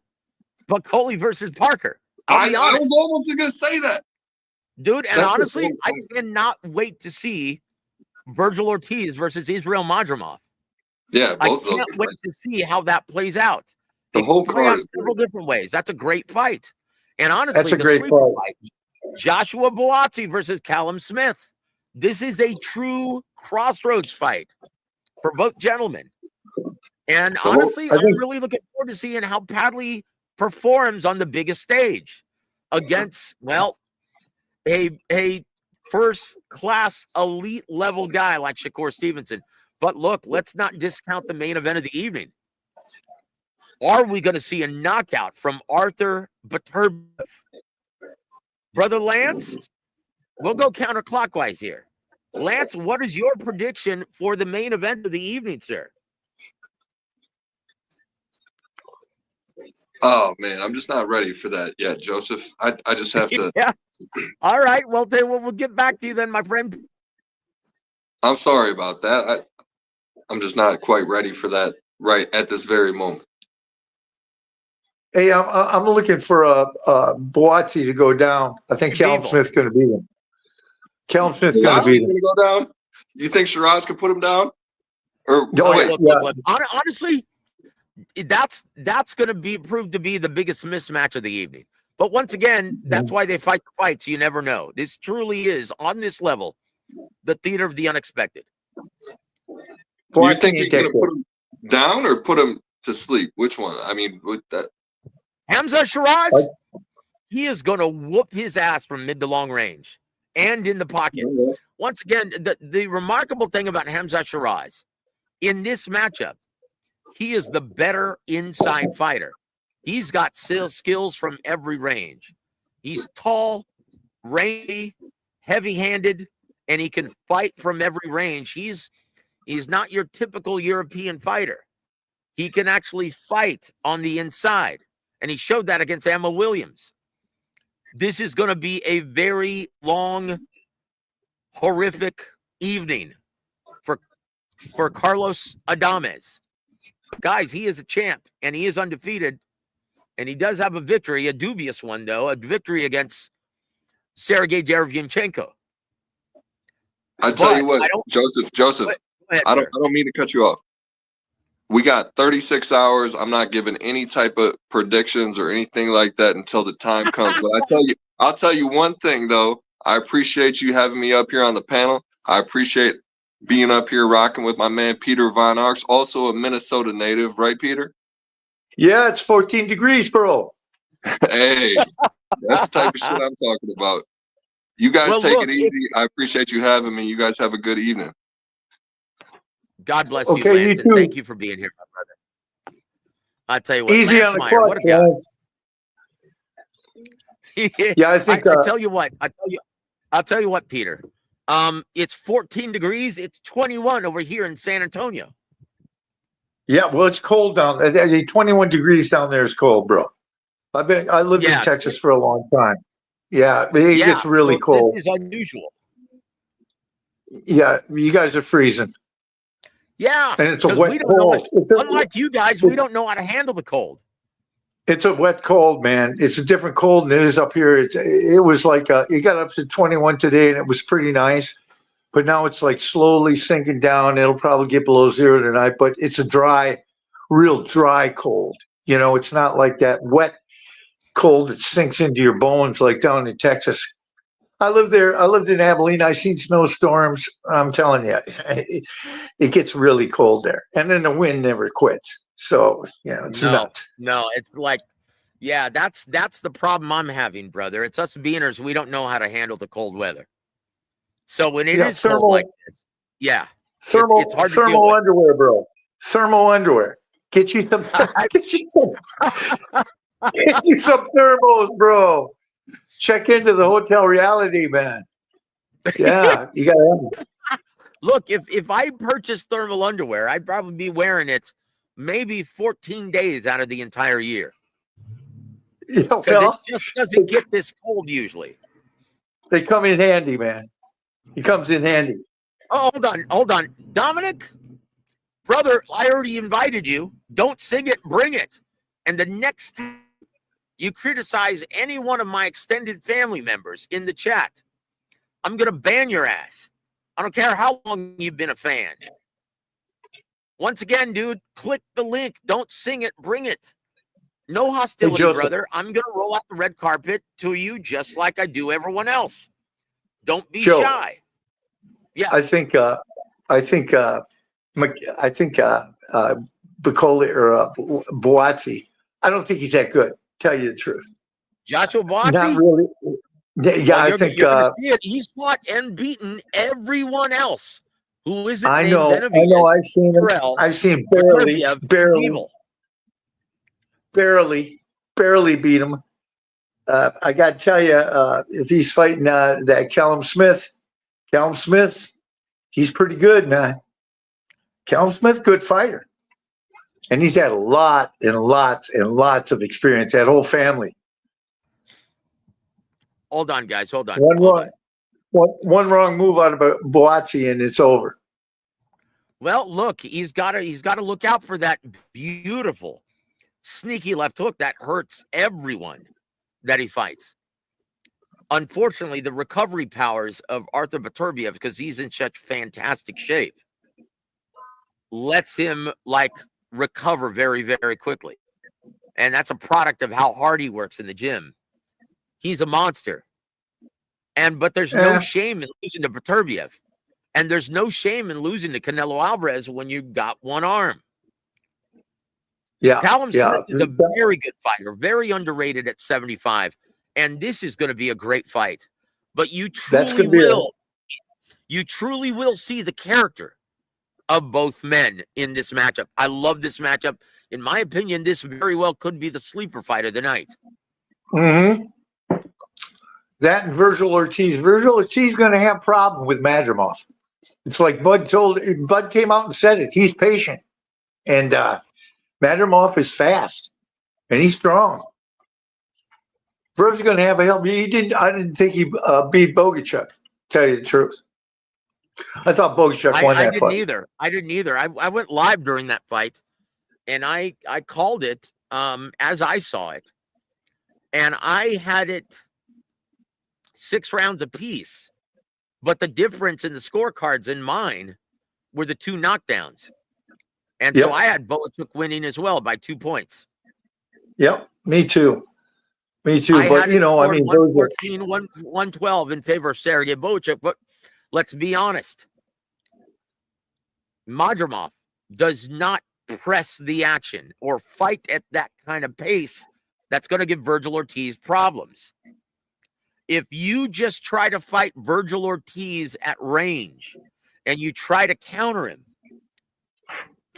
Bakole versus Parker. I was almost going to say that. Dude, and honestly, I cannot wait to see Virgil Ortiz versus Israel Madrimov. Yeah, I can't wait to see how that plays out. The whole card out several different ways. That's a great fight. And honestly, that's a great fight. Joshua Buatsi versus Callum Smith. This is a true crossroads fight for both gentlemen. And honestly, I'm really looking forward to seeing how Padley performs on the biggest stage against, well, a first-class elite level guy like Shakur Stevenson. But look, let's not discount the main event of the evening. Are we going to see a knockout from Arthur Baturbev? Brother Lance, we'll go counterclockwise here. Lance, what is your prediction for the main event of the evening, sir? Oh, man, I'm just not ready for that yet, Joseph. I just have to. Yeah. All right. Well, we'll get back to you then, my friend. I'm sorry about that. I'm just not quite ready for that right at this very moment. Hey, I'm looking for Buatsi to go down. I think Callum Smith's going to beat him. Callum Smith's going to beat him. Go down? Do you think Shiraz could put him down? Or look. Honestly, that's going to be proved to be the biggest mismatch of the evening. But once again, that's why they fight the fights. You never know. This truly is, on this level, the theater of the unexpected. Do you think you're going to put him down or put him to sleep? Which one? I mean, with that. Hamza Shiraz, he is going to whoop his ass from mid to long range and in the pocket. Once again, the remarkable thing about Hamza Shiraz, in this matchup, he is the better inside fighter. He's got skills from every range. He's tall, rangy, heavy-handed, and he can fight from every range. He's not your typical European fighter. He can actually fight on the inside, and he showed that against Emma Williams. This is going to be a very long, horrific evening for Carlos Adames. Guys, he is a champ, and he is undefeated, and he does have a victory, a dubious one, though, a victory against Sergey Derevyanchenko. I tell you what, Joseph, I don't mean to cut you off. We got 36 hours. I'm not giving any type of predictions or anything like that until the time comes. But I'll tell you one thing, though. I appreciate you having me up here on the panel. I appreciate being up here rocking with my man Peter Von Arx, also a Minnesota native, right, Peter? Yeah, it's 14 degrees, bro. Hey, that's the type of shit I'm talking about. You guys take it easy. I appreciate you having me. You guys have a good evening. God bless you, Lance, and thank you for being here, my brother. I'll tell you what, easy Lance on the Meyer, clutch, what a guy. Yeah, I think I tell you what, I'll tell you what, Peter. It's 14 degrees. It's 21 over here in San Antonio. Yeah, well, it's cold down there. 21 degrees down there is cold, bro. I lived in Texas for a long time. Yeah, it gets really cold. This is unusual. Yeah, you guys are freezing. Yeah, and it's a wet cold. Unlike you guys, we don't know how to handle the cold. It's a wet cold, man. It's a different cold than it is up here. It was like it got up to 21 today, and it was pretty nice. But now it's like slowly sinking down. It'll probably get below zero tonight, but it's a dry, real dry cold. You know, it's not like that wet cold that sinks into your bones like down in Texas. I lived there. I lived in Abilene. I seen snowstorms. I'm telling you, it gets really cold there. And then the wind never quits. So, it's nuts. No, it's like, that's the problem I'm having, brother. It's us Beaners. We don't know how to handle the cold weather. So when it is cold like this, it's hard to thermal underwear, bro. Thermal underwear. Get you some. Get you some thermals, bro. Check into the hotel reality, man. Yeah, you gotta have them. Look, if I purchased thermal underwear, I'd probably be wearing it maybe 14 days out of the entire year. Because it just doesn't get this cold usually. They come in handy, man. It comes in handy. Oh, hold on. Dominic, brother, I already invited you. Don't sing it, bring it. And the next time you criticize any one of my extended family members in the chat, I'm going to ban your ass. I don't care how long you've been a fan. Once again, dude, click the link. Don't sing it, bring it. No hostility, brother. I'm going to roll out the red carpet to you just like I do everyone else. Don't be shy. Yeah. I think Bacoli or Boazzi. I don't think he's that good. Tell you the truth. Joshua Boazzi? Not really. Yeah, I think he's fought and beaten everyone else who isn't. I know. I've seen him. I've seen barely beat him. I got to tell you, if he's fighting that Callum Smith, he's pretty good, man. Callum Smith, good fighter. And he's had lots of experience, that whole family. Hold on, guys. Hold on. One wrong move out of Boazzi and it's over. Well, look, he's got to look out for that beautiful, sneaky left hook that hurts everyone that he fights. Unfortunately, the recovery powers of Arthur Beterbiev, because he's in such fantastic shape, lets him recover very, very quickly. And that's a product of how hard he works in the gym. He's a monster. But there's no shame in losing to Beterbiev. And there's no shame in losing to Canelo Alvarez when you've got one arm. Yeah. Callum Smith is a very good fighter, very underrated at 75. And this is going to be a great fight. But you truly will see the character of both men in this matchup. I love this matchup. In my opinion, this very well could be the sleeper fight of the night. Mm-hmm. That and Virgil Ortiz. Virgil Ortiz is going to have a problem with Madrimov. It's like Bud came out and said it. He's patient. And Madrimov is fast. And he's strong. Virgil's going to have a help. I didn't think he beat Bogacic, to tell you the truth. I thought Bogacic won that fight. I didn't either. I went live during that fight, and I called it as I saw it. And I had it 6 rounds apiece. But the difference in the scorecards in mine were the 2 knockdowns. And so I had Bogacic winning as well by 2 points. Yep, me too. But, 114, 112 in favor of Sergey Bogacic. But let's be honest. Madrimov does not press the action or fight at that kind of pace that's going to give Virgil Ortiz problems. If you just try to fight Virgil Ortiz at range and you try to counter him,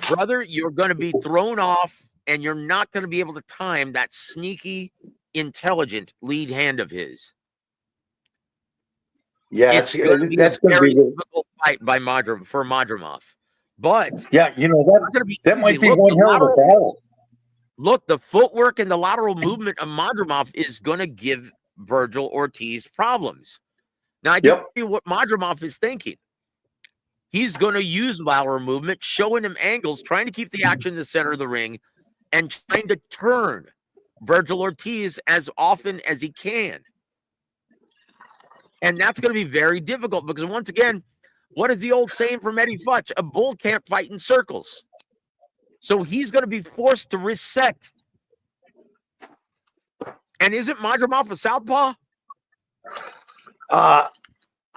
brother, you're going to be thrown off and you're not going to be able to time that sneaky, intelligent lead hand of his. Yeah, it's going to be a very difficult fight for Madrimov. But that might be one hell of a battle. Look, the footwork and the lateral movement of Madrimov is going to give Virgil Ortiz problems. Now, I can tell you what Madrimov is thinking. He's going to use lateral movement, showing him angles, trying to keep the action in the center of the ring, and trying to turn Virgil Ortiz as often as he can. And that's going to be very difficult because, once again, what is the old saying from Eddie Futch? A bull can't fight in circles. So he's going to be forced to reset. And isn't Madrimov a southpaw? I'm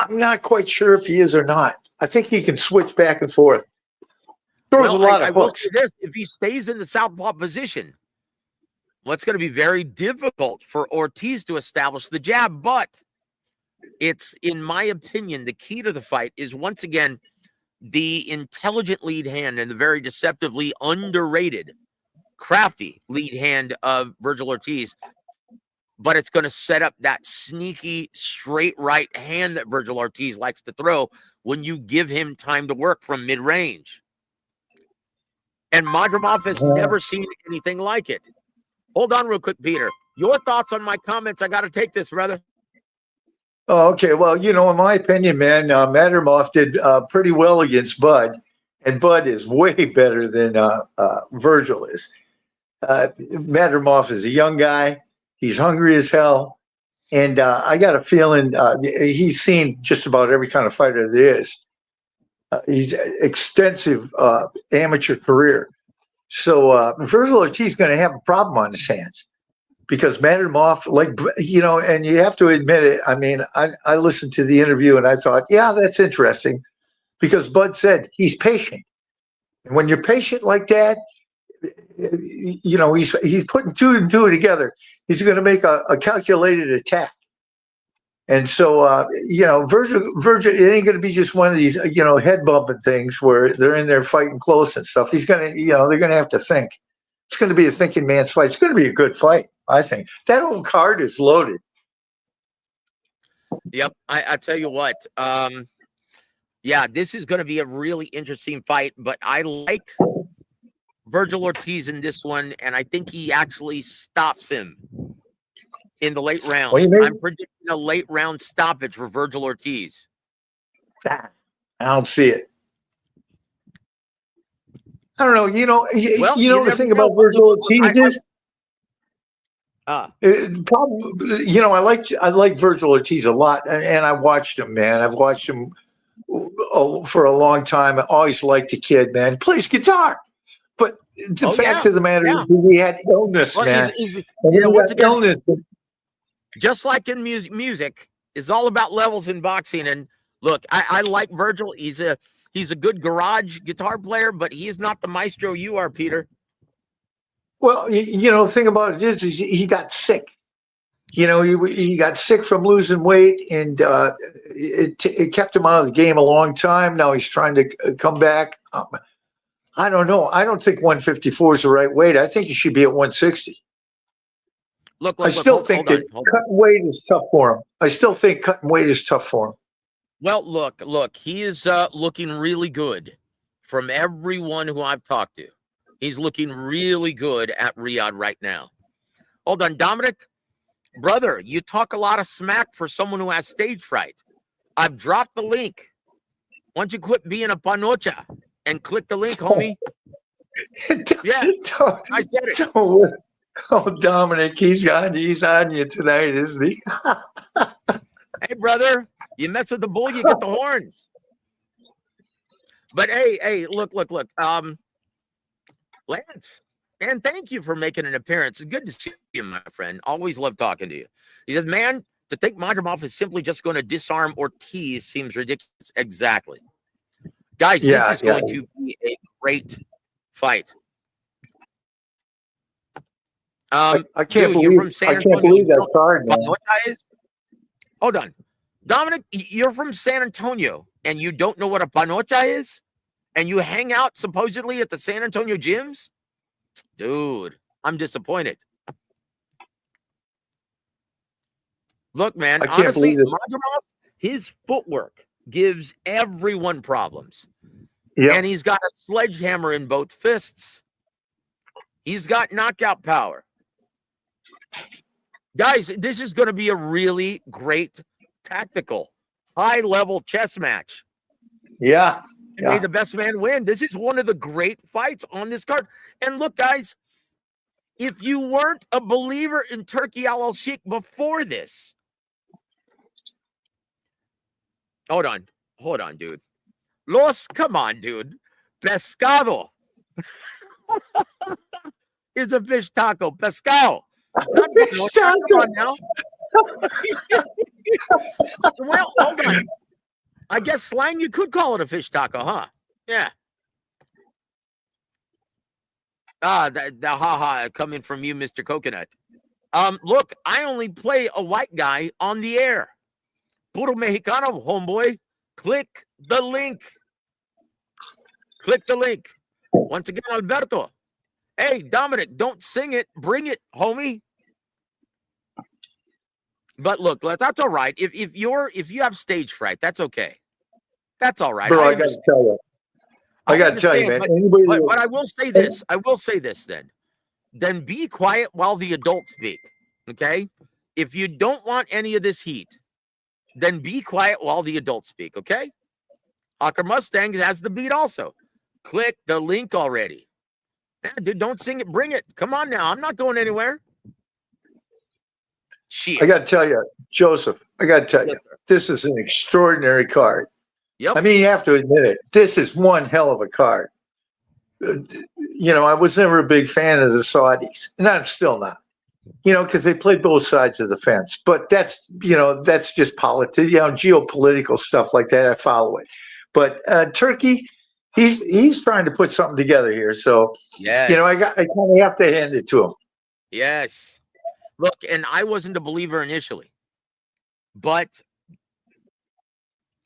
not quite sure if he is or not. I think he can switch back and forth. Throws a lot of hooks. Will say this, if he stays in the southpaw position, it's going to be very difficult for Ortiz to establish the jab. But it's, in my opinion, the key to the fight is, once again, the intelligent lead hand and the very deceptively underrated, crafty lead hand of Virgil Ortiz. But it's going to set up that sneaky straight right hand that Virgil Ortiz likes to throw when you give him time to work from mid-range. And Madrimov has never seen anything like it. Hold on real quick, Peter. Your thoughts on my comments? I got to take this, brother. Oh, okay. Well, in my opinion, man, Madrimov did pretty well against Bud. And Bud is way better than Virgil is. Madrimov is a young guy. He's hungry as hell. And I got a feeling he's seen just about every kind of fighter there is. He's extensive amateur career. So Virgil Ortiz is going to have a problem on his hands because Madrimov, and you have to admit it. I mean, I listened to the interview and I thought, yeah, that's interesting because Bud said he's patient. And when you're patient like that, he's putting 2 and 2 together. He's going to make a calculated attack. And so, Virgil, it ain't going to be just one of these, head bumping things where they're in there fighting close and stuff. He's going to, they're going to have to think. It's going to be a thinking man's fight. It's going to be a good fight, I think. That whole card is loaded. Yep. I tell you what, this is going to be a really interesting fight, but I like Virgil Ortiz in this one, and I think he actually stops him in the late rounds. I'm predicting a late round stoppage for Virgil Ortiz. I don't see it. I don't know. The thing about Virgil Ortiz is Problem, I like Virgil Ortiz a lot, and I watched him, man. I've watched him for a long time. I always liked the kid, man. He plays guitar, but the fact of the matter is he had illness, man. Once again, illness. Just like in music, is all about levels in boxing. And look, I like Virgil. He's a good garage guitar player, but he is not the maestro you are, Peter. Well, the thing about it is he got sick. He got sick from losing weight, and it kept him out of the game a long time. Now he's trying to come back. I don't know. I don't think 154 is the right weight. I think he should be at 160. I still think that cutting weight is tough for him. I still think cutting weight is tough for him. Well, look, he is looking really good from everyone who I've talked to. He's looking really good at Riyadh right now. Hold on, Dominic. Brother, you talk a lot of smack for someone who has stage fright. I've dropped the link. Why don't you quit being a panocha and click the link, homie? Yeah, I said it. Oh, Dominic, he's on you tonight, isn't he? Hey, brother, you mess with the bull, you get the horns. But hey, look. Lance, man, thank you for making an appearance. It's good to see you, my friend. Always love talking to you. He says, man, to think Madrimov is simply just going to disarm Ortiz seems ridiculous. Exactly. Guys, this is going to be a great fight. I can't believe that card, man. Hold on. Dominic, you're from San Antonio, and you don't know what a panocha is? And you hang out supposedly at the San Antonio gyms? Dude, I'm disappointed. Look, man, honestly, Madrimov, his footwork gives everyone problems. Yep. And he's got a sledgehammer in both fists. He's got knockout power. Guys, this is going to be a really great tactical, high-level chess match. Yeah. May the best man win. This is one of the great fights on this card. And look, guys, if you weren't a believer in Turki Al-Sheikh before this, hold on, dude. Come on, dude. Pescado is a fish taco. Pescado. Not fish taco. Come on now. Well, hold on. I guess slang, you could call it a fish taco, huh? Yeah. The ha-ha coming from you, Mr. Coconut. Look, I only play a white guy on the air. Puro Mexicano, homeboy. Click the link. Click the link. Once again, Alberto. Hey, Dominic, don't sing it. Bring it, homie. But look, that's all right. If you have stage fright, that's okay. That's all right. Bro, I gotta tell you. I gotta tell you, man. But I will say this. Then be quiet while the adults speak. Okay? If you don't want any of this heat, then be quiet while the adults speak. Okay? Hawker Mustang has the beat also. Click the link already. Yeah, dude, don't sing it. Bring it. Come on now. I'm not going anywhere. Shit. I got to tell you, Joseph, this is an extraordinary card. Yep. I mean, you have to admit it. This is one hell of a card. I was never a big fan of the Saudis, and I'm still not, because they play both sides of the fence. But that's just politics, geopolitical stuff like that. I follow it. But Turkey, he's trying to put something together here. So, yes. I kind of have to hand it to him. Yes. Look, and I wasn't a believer initially, but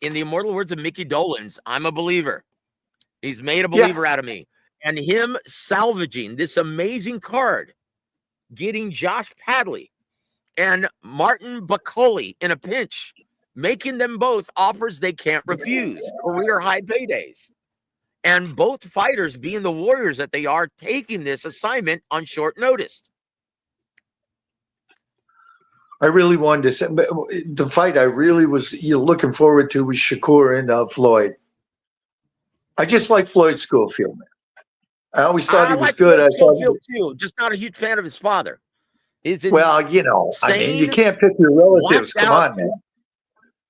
in the immortal words of Mickey Dolenz, I'm a believer. He's made a believer out of me. And him salvaging this amazing card, getting Josh Padley and Martin Bacoli in a pinch, making them both offers they can't refuse, career high paydays. And both fighters, being the warriors that they are, taking this assignment on short notice. I really wanted to say, the fight I really was looking forward to was Shakur and Floyd. I just like Floyd Schofield, man. I always thought he was good. I thought Schofield too, just not a huge fan of his father. Is it well, you know, I mean, you can't pick your relatives. Come on, man.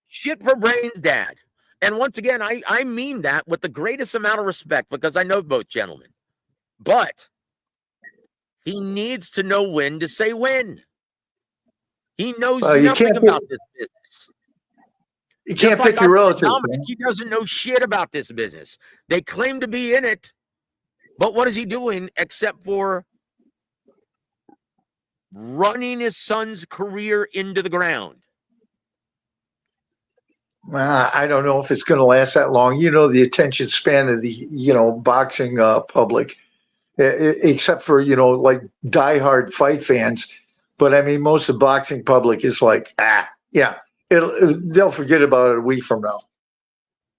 Shit for brains dad. And once again, I mean that with the greatest amount of respect because I know both gentlemen. But he needs to know when to say when. He knows nothing about this business. You can't pick your relatives. Dominic, he doesn't know shit about this business. They claim to be in it, but what is he doing except for running his son's career into the ground? I don't know if it's going to last that long. You know, the attention span of the, boxing public, except for, like diehard fight fans. But I mean, most of the boxing public is like, yeah, they'll forget about it a week from now.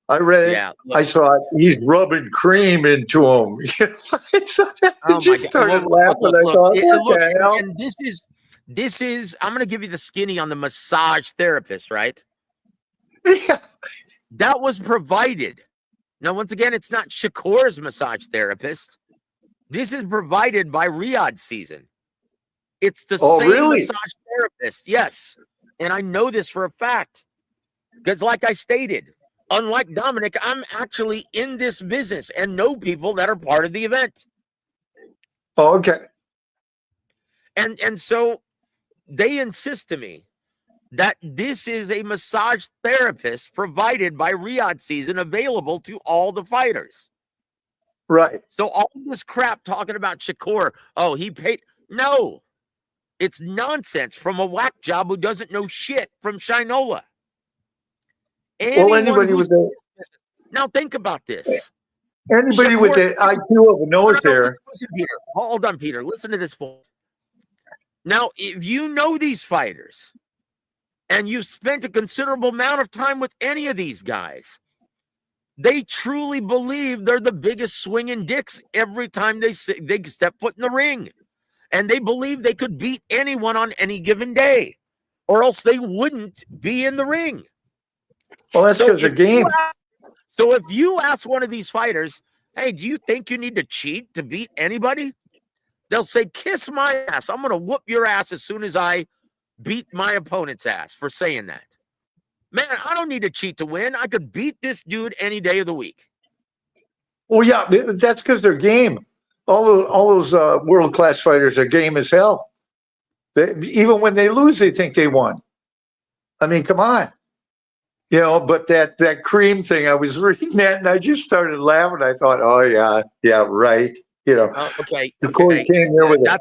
I read it. I saw it. He's rubbing cream into him. I just started laughing. I thought, and this is, I'm going to give you the skinny on the massage therapist, right? Yeah. That was provided. Now, once again, it's not Shakur's massage therapist. This is provided by Riyadh season. It's the same massage therapist. Yes. And I know this for a fact. Because like I stated, unlike Dominic, I'm actually in this business and know people that are part of the event. Oh, okay. And so they insist to me that this is a massage therapist provided by Riyadh season available to all the fighters. Right. So all this crap talking about Shakur, oh, he paid. No, it's nonsense from a whack job who doesn't know shit from Shinola. Anybody with the now think about this. Anybody with the IQ of a nose hair. Listen, Peter. Hold on, Peter. Listen to this point. Now, if you know these fighters and you've spent a considerable amount of time with any of these guys, they truly believe they're the biggest swinging dicks every time they step foot in the ring. And they believe they could beat anyone on any given day, or else they wouldn't be in the ring. Well, that's because of game. So if you ask one of these fighters, hey, do you think you need to cheat to beat anybody? They'll say, kiss my ass. I'm going to whoop your ass as soon as I beat my opponent's ass for saying that. Man, I don't need to cheat to win. I could beat this dude any day of the week. Well, yeah, that's because they're game. All those world-class fighters are game as hell. Even when they lose, they think they won. I mean, come on. But that cream thing, I was reading that and I just started laughing. I thought, oh, yeah, right. Okay. Came there with it.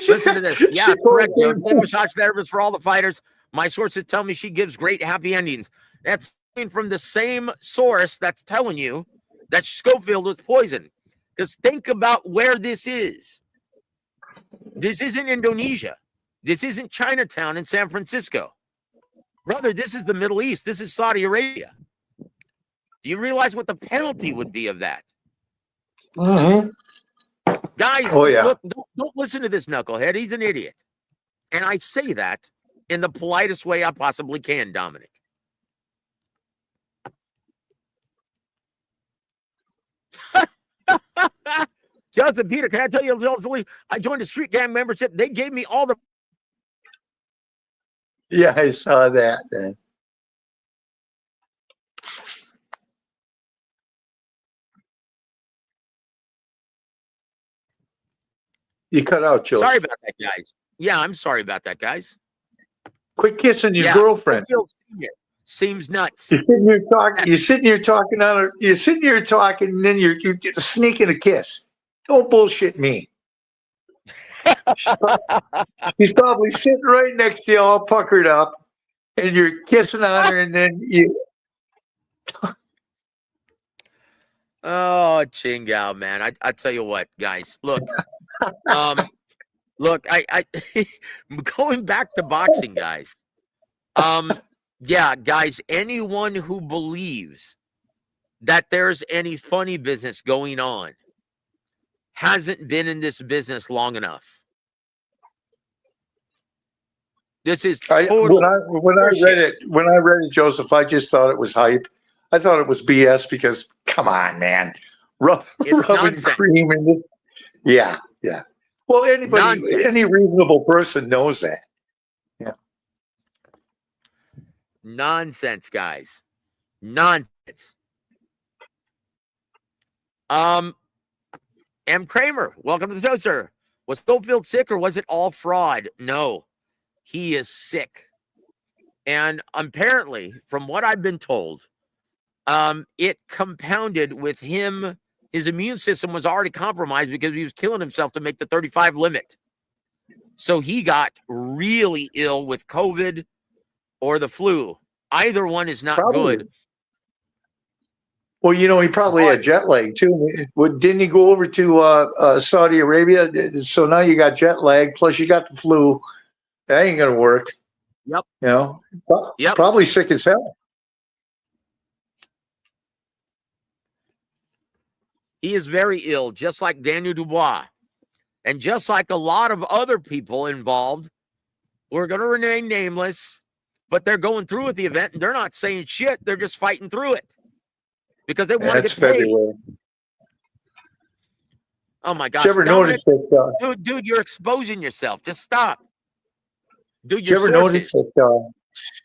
Listen to this. Yeah, it's correct. Same massage therapist for all the fighters. My sources tell me she gives great happy endings. That's from the same source that's telling you that Schofield was poisoned. Because think about where this is. This isn't Indonesia. This isn't Chinatown in San Francisco. Brother, this is the Middle East. This is Saudi Arabia. Do you realize what the penalty would be of that? Mm-hmm. Guys, look, don't listen to this knucklehead. He's an idiot. And I say that in the politest way I possibly can, Dominic. Johnson, Peter, can I tell you, I joined a street gang membership. They gave me all the... Yeah, I saw that, man. You cut out, Joe. Sorry about that, guys. Yeah, I'm sorry about that, guys. Quit kissing your girlfriend. Seems nuts. You're sitting here talking, and then you're sneaking a kiss. Don't bullshit me. She's probably sitting right next to you, all puckered up, and you're kissing on her, and then you. Oh, Chingao, man! I tell you what, guys. Look, I going back to boxing, guys. Yeah, guys. Anyone who believes that there's any funny business going on hasn't been in this business long enough. This is total when I read it, Joseph, I just thought it was hype. I thought it was BS because come on, man, rubbing cream in this. Yeah. Well, any reasonable person knows that. Yeah. Nonsense, guys. Nonsense. M. Kramer, welcome to the show, sir. Was Schofield sick or was it all fraud? No, he is sick. And apparently, from what I've been told, it compounded with him. His immune system was already compromised because he was killing himself to make the 35 limit. So he got really ill with COVID or the flu. Either one is not good. Well, he probably had jet lag too. Didn't he go over to Saudi Arabia? So now you got jet lag, plus you got the flu. That ain't gonna work. Yep. Yep. Probably sick as hell. He is very ill, just like Daniel Dubois. And just like a lot of other people involved, we're going to remain nameless, but they're going through with the event and they're not saying shit. They're just fighting through it because they want to get paid. February. Oh my gosh. Did you ever notice that, dude, you're exposing yourself. Just stop. Dude, did you ever notice that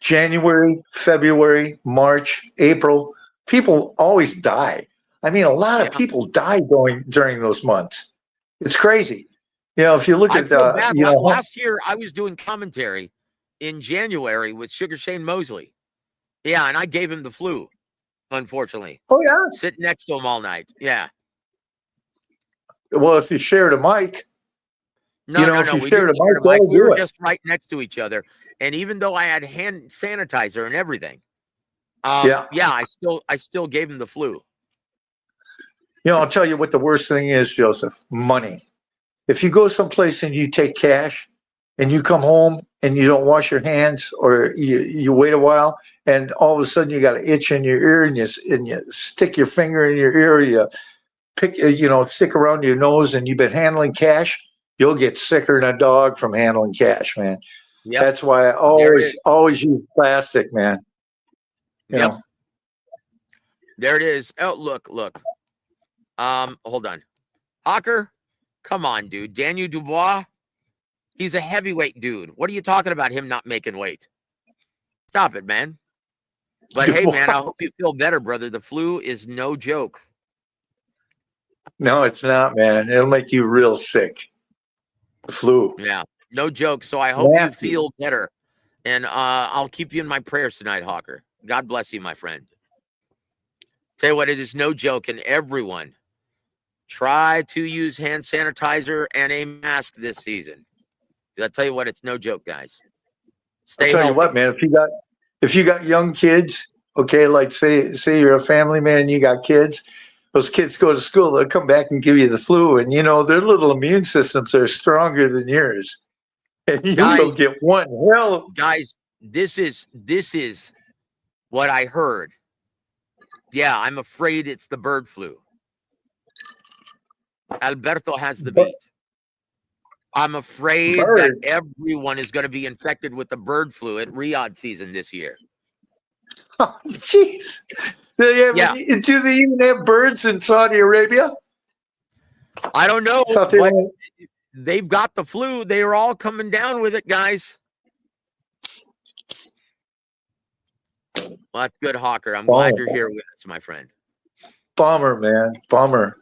January, February, March, April, people always die. I mean, a lot of people die during those months. It's crazy. If you look at last year, I was doing commentary in January with Sugar Shane Mosley. Yeah, and I gave him the flu, unfortunately. Oh, yeah. Sitting next to him all night. Yeah. Well, if you shared a mic. No, if you shared a mic, we were just right next to each other. And even though I had hand sanitizer and everything, I still gave him the flu. I'll tell you what the worst thing is, Joseph. Money. If you go someplace and you take cash and you come home and you don't wash your hands or you wait a while and all of a sudden you got an itch in your ear and you stick your finger in your ear, you pick, stick around your nose and you've been handling cash, you'll get sicker than a dog from handling cash, man. Yep. That's why I always use plastic, man. You know. There it is. Oh, look. Hold on. Hawker, come on, dude. Daniel Dubois, he's a heavyweight dude. What are you talking about him not making weight? Stop it, man. But hey, man, I hope you feel better, brother. The flu is no joke. No, it's not, man. It'll make you real sick. The flu. Yeah, no joke. So I hope you feel better. And I'll keep you in my prayers tonight, Hawker. God bless you, my friend. Tell you what, it is no joke. And everyone, try to use hand sanitizer and a mask this season. I tell you what, it's no joke, guys. I'll tell you what, man. If you got young kids, okay, like say you're a family man, you got kids. Those kids go to school, they'll come back and give you the flu, and their little immune systems are stronger than yours, and you will get one hell. Guys, this is what I heard. Yeah, I'm afraid it's the bird flu. Alberto has the beat. I'm afraid that everyone is going to be infected with the bird flu at Riyadh season this year. Oh, jeez. Do they even have birds in Saudi Arabia? I don't know, but they've got the flu. They are all coming down with it, guys. Well, that's good, Hawker. I'm glad you're here with us, my friend. Bummer, man. Bummer.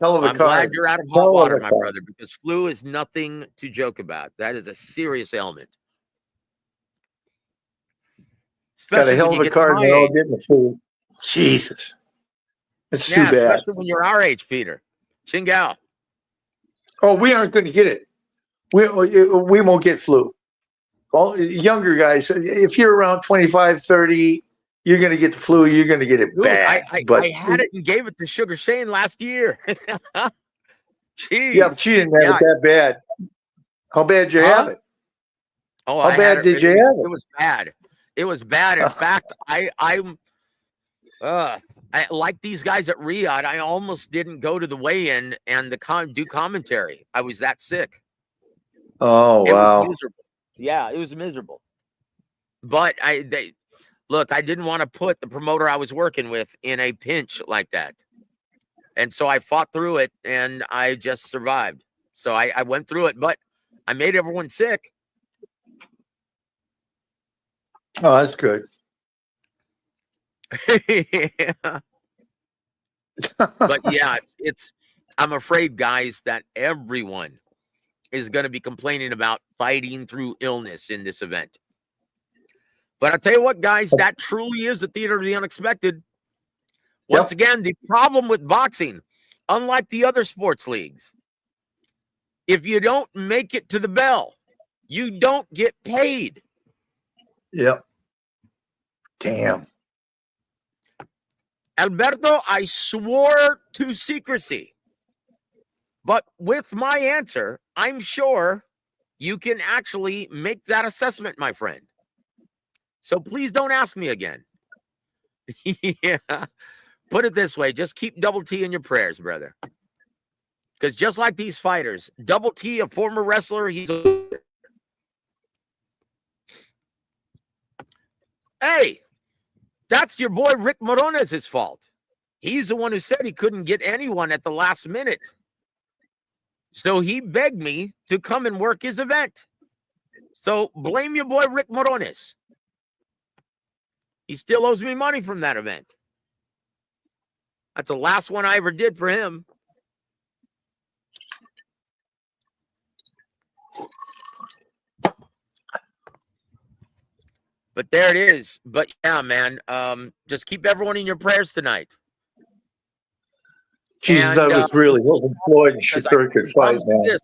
Hell of a I'm glad you're out of hot water, my brother, because flu is nothing to joke about. That is a serious ailment. Got a hell of a card. They're all getting the flu. Jesus. It's too bad. Especially when you're our age, Peter. Chingao. Oh, we aren't going to get it. We won't get flu. All younger guys, if you're around 25, 30, you're going to get the flu. You're going to get it bad. I had it and gave it to Sugar Shane last year. Jeez. Yeah, but you didn't have it that bad. How bad did you have it? Oh, how bad did you have it? It was bad. It was bad. In fact, I like these guys at Riyadh. I almost didn't go to the weigh-in and do commentary. I was that sick. Oh, wow. It was miserable. Yeah, it was miserable. But I didn't want to put the promoter I was working with in a pinch like that. And so I fought through it and I just survived. So I went through it, but I made everyone sick. Oh, that's good. Yeah. But yeah, I'm afraid, guys, that everyone is going to be complaining about fighting through illness in this event. But I'll tell you what, guys, that truly is the theater of the unexpected. Once again, the problem with boxing, unlike the other sports leagues, if you don't make it to the bell, you don't get paid. Yep. Damn. Alberto, I swore to secrecy. But with my answer, I'm sure you can actually make that assessment, my friend. So please don't ask me again. Yeah. Put it this way, just keep Double T in your prayers, brother. Because just like these fighters, Double T, a former wrestler, hey, that's your boy Rick Morones' fault. He's the one who said he couldn't get anyone at the last minute. So he begged me to come and work his event. So blame your boy Rick Morones. He still owes me money from that event. That's the last one I ever did for him. But there it is. But yeah, man, just keep everyone in your prayers tonight. Jesus, I was really hoping Floyd and Shakur could fight, man.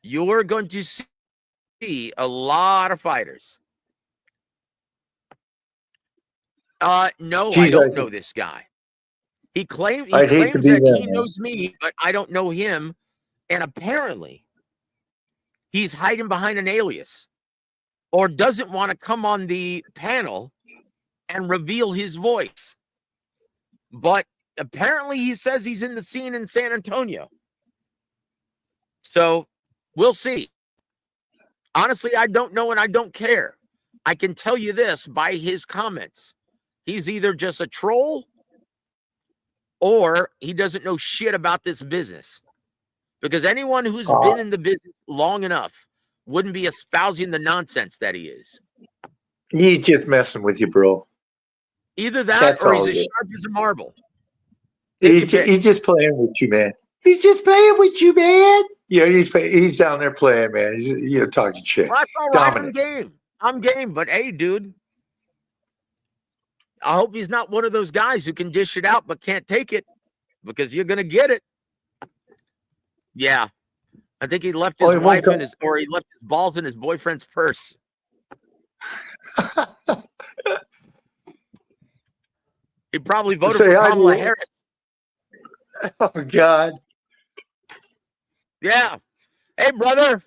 You're going to see a lot of fighters. No, I don't know this guy. He claims that he knows me, but I don't know him. And apparently, he's hiding behind an alias or doesn't want to come on the panel and reveal his voice. But apparently, he says he's in the scene in San Antonio. So we'll see. Honestly, I don't know and I don't care. I can tell you this by his comments. He's either just a troll or he doesn't know shit about this business. Because anyone who's been in the business long enough wouldn't be espousing the nonsense that he is. He's just messing with you, bro. Either that or he's as sharp as a marble. He's just playing with you, man. He's just playing with you, man. Yeah, he's down there playing, man. He's talking shit. Well, that's all right. I'm game. But hey, dude, I hope he's not one of those guys who can dish it out but can't take it, because you're gonna get it. Yeah, I think he left his wife he left his balls in his boyfriend's purse. He probably voted for Kamala Harris. Oh God. Yeah. Hey brother,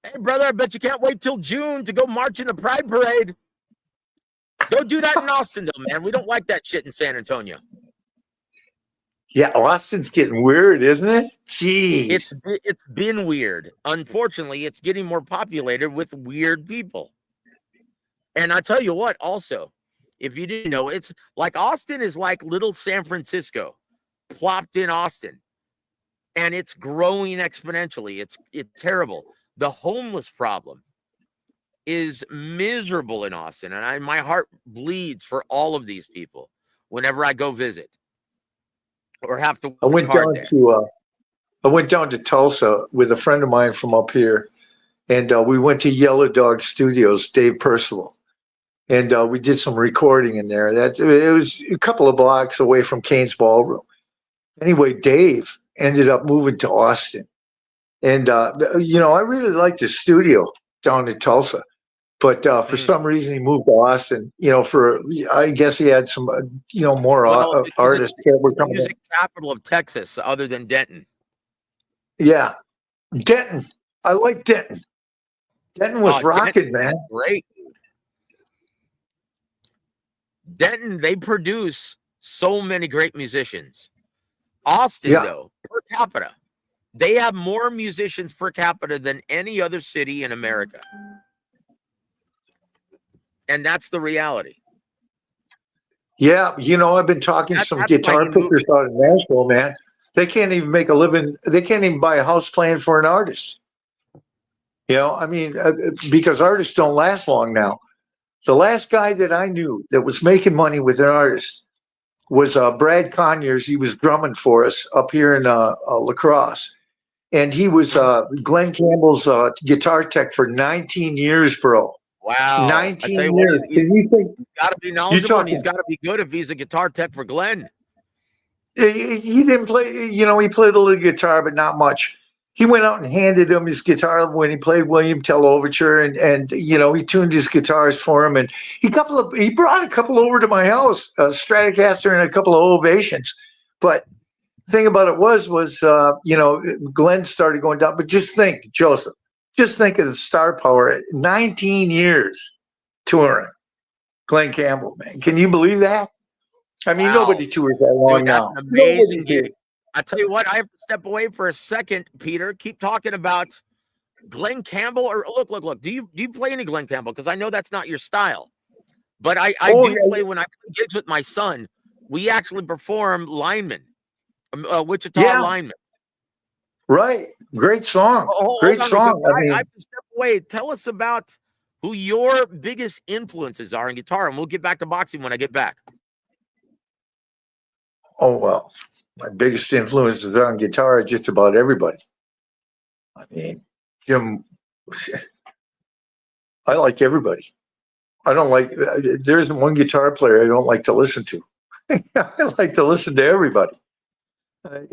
I bet you can't wait till June to go march in the Pride Parade. Go do that in Austin, though, man. We don't like that shit in San Antonio. Yeah, Austin's getting weird, isn't it? Jeez. It's been weird. Unfortunately, it's getting more populated with weird people. And I tell you what, also, if you didn't know, it's like Austin is like little San Francisco plopped in Austin. And it's growing exponentially. It's terrible. The homeless problem is miserable in Austin, and my heart bleeds for all of these people whenever I go visit or have to. I went down to Tulsa with a friend of mine from up here, and we went to Yellow Dog Studios, Dave Percival, and we did some recording in there. It was a couple of blocks away from Kane's Ballroom. Anyway, Dave ended up moving to Austin, and I really liked the studio down in Tulsa. But for some reason, he moved to Austin. I guess he had some, more artists that were coming. Music capital of Texas, other than Denton. Yeah, Denton. I like Denton. Denton was rocking, man. Great. Denton, they produce so many great musicians. Austin, though, per capita, they have more musicians per capita than any other city in America. And that's the reality. Yeah, I've been talking to some guitar pickers out in Nashville, man. They can't even make a living. They can't even buy a house playing for an artist. I mean, because artists don't last long now. The last guy that I knew that was making money with an artist was Brad Conyers. He was drumming for us up here in La Crosse. And he was Glenn Campbell's guitar tech for 19 years, bro. Wow. 19 years. He's got to be knowledgeable and he's got to be good if he's a guitar tech for Glenn. He didn't play, he played a little guitar, but not much. He went out and handed him his guitar when he played William Tell Overture, and he tuned his guitars for him. And he brought a couple over to my house, a Stratocaster and a couple of Ovations. But the thing about it was Glenn started going down. But just think, Joseph, of the star power. 19 years touring, Glenn Campbell, man. Can you believe that? I mean, nobody tours that long now. That's an amazing gig. I tell you what, I have to step away for a second, Peter. Keep talking about Glenn Campbell. Or look. Do you play any Glenn Campbell? Because I know that's not your style. But I do play when I play gigs with my son. We actually perform Lineman, Wichita Lineman. Right. Great song. Great song. I have to step away. Tell us about who your biggest influences are in guitar, and we'll get back to boxing when I get back. Oh, well, my biggest influences on guitar are just about everybody. I mean, Jim, I like everybody. There isn't one guitar player I don't like to listen to. I like to listen to everybody.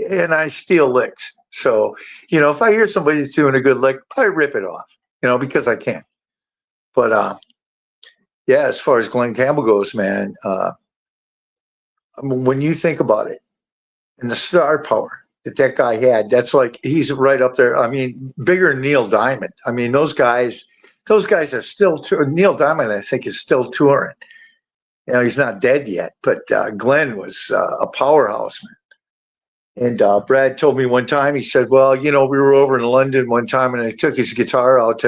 And I steal licks. So, if I hear somebody's doing a good lick, I rip it off, because I can. But, as far as Glenn Campbell goes, man, when you think about it, and the star power that guy had, that's like, he's right up there. I mean, bigger than Neil Diamond. I mean, those guys are still touring. Neil Diamond, I think, is still touring. He's not dead yet, but Glenn was a powerhouse, man. And Brad told me one time, he said, well, we were over in London one time and I took his guitar out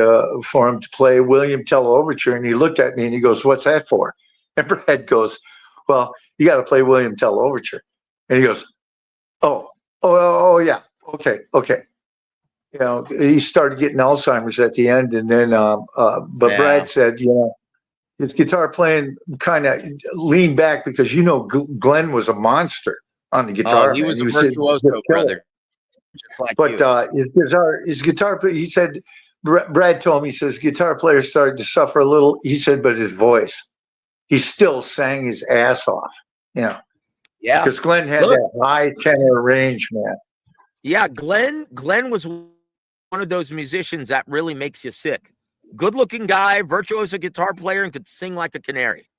for him to play William Tell Overture. And he looked at me and he goes, what's that for? And Brad goes, well, you got to play William Tell Overture. And he goes, oh, yeah. Okay. He started getting Alzheimer's at the end. And then, Brad said, his guitar playing kind of leaned back because, Glenn was a monster on the guitar. He was a virtuoso, brother. But his guitar, he said, Brad told me, he says, guitar player started to suffer a little. He said, but his voice, he still sang his ass off. Yeah. Because Glenn had that high tenor range, man. Yeah, Glenn was one of those musicians that really makes you sick. Good-looking guy, virtuoso guitar player, and could sing like a canary.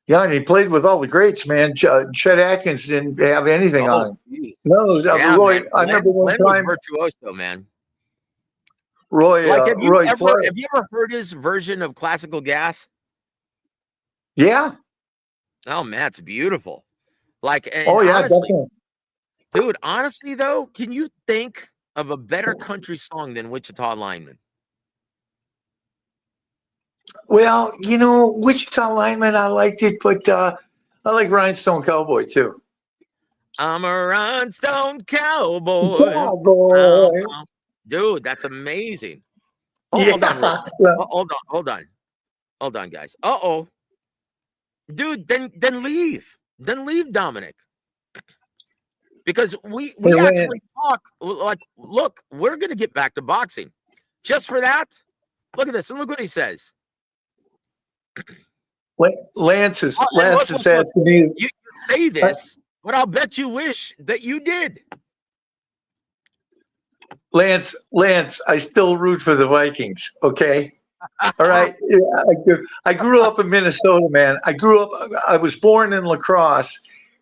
Yeah, and he played with all the greats, man. Chet Atkins didn't have anything on him. Geez. No, Roy. Man. I remember one time. Was virtuoso, man. Roy. Have you Roy ever heard his version of Classical Gas? Yeah. Oh man, it's beautiful. Honestly, definitely. Dude, honestly though, can you think of a better country song than Wichita Lineman? Well, Wichita Lineman, I liked it, but I like Rhinestone Cowboy too. I'm a Rhinestone Cowboy. Dude, that's amazing. Hold on, guys. Dude, then leave. Then leave, Dominic. Because we actually talk look, we're gonna get back to boxing. Just for that, look at this, and look what he says. Lance is asking me. You say this, but I'll bet you wish that you did. Lance, I still root for the Vikings. Okay. All right. I grew up in Minnesota, man. I was born in La Crosse,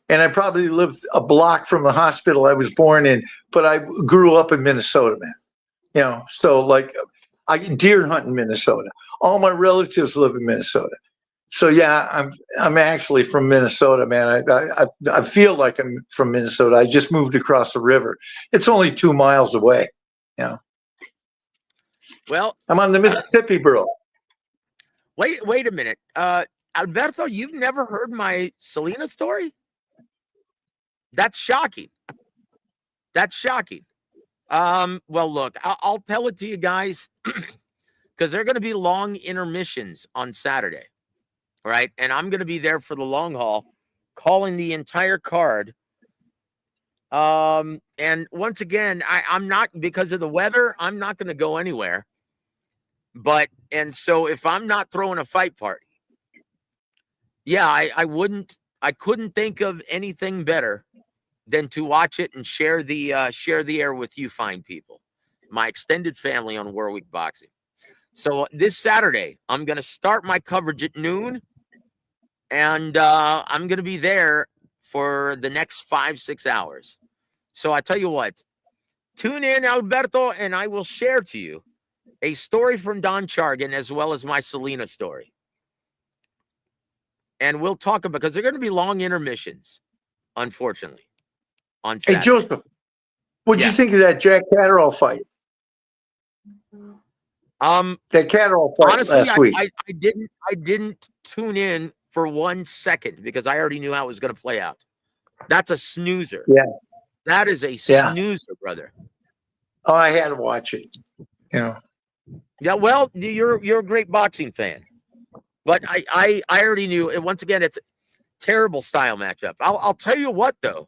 and I probably lived a block from the hospital I was born in, but I grew up in Minnesota, man. So I deer hunt in Minnesota. All my relatives live in Minnesota. So yeah, I'm actually from Minnesota, man. I feel like I'm from Minnesota. I just moved across the river. It's only 2 miles away. Well, I'm on the Mississippi, bro. Wait a minute. Alberto, you've never heard my Selena story? That's shocking. That's shocking. Well, look, I'll tell it to you guys because there are going to be long intermissions on Saturday, right? And I'm going to be there for the long haul, calling the entire card. And once again, I'm not, because of the weather, I'm not going to go anywhere. And so if I'm not throwing a fight party, yeah, I couldn't think of anything better than to watch it and share the air with you fine people, my extended family on War Week Boxing. So this Saturday, I'm going to start my coverage at noon, and I'm going to be there for the next 5-6 hours. So I tell you what, tune in, Alberto, and I will share to you a story from Don Chargan as well as my Selena story. And we'll talk about, because they're going to be long intermissions, unfortunately, on Saturday. Hey, Joseph, what'd you think of that Jack Catterall fight? That Catterall fight honestly, last week. I didn't tune in for 1 second because I already knew how it was going to play out. That's a snoozer. Yeah. That is a snoozer, brother. Oh, I had to watch it. You know. Yeah, well, you're a great boxing fan. But I already knew. And once again, it's a terrible style matchup. I'll tell you what, though.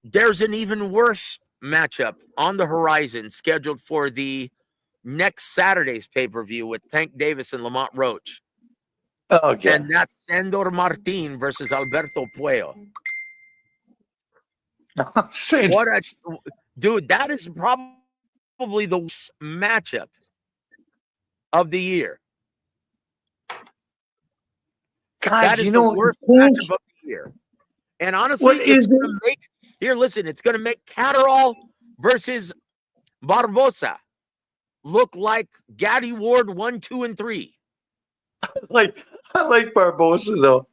There's an even worse matchup on the horizon scheduled for the next Saturday's pay-per-view with Tank Davis and Lamont Roach. Oh, yeah. And that's Sandor Martin versus Alberto Puello. Dude, that is probably the worst matchup of the year. God, that is the worst matchup of the year. And honestly, it's going to make Catterall versus Barbosa look like Gaddy Ward 1, 2, and 3. I like Barbosa though.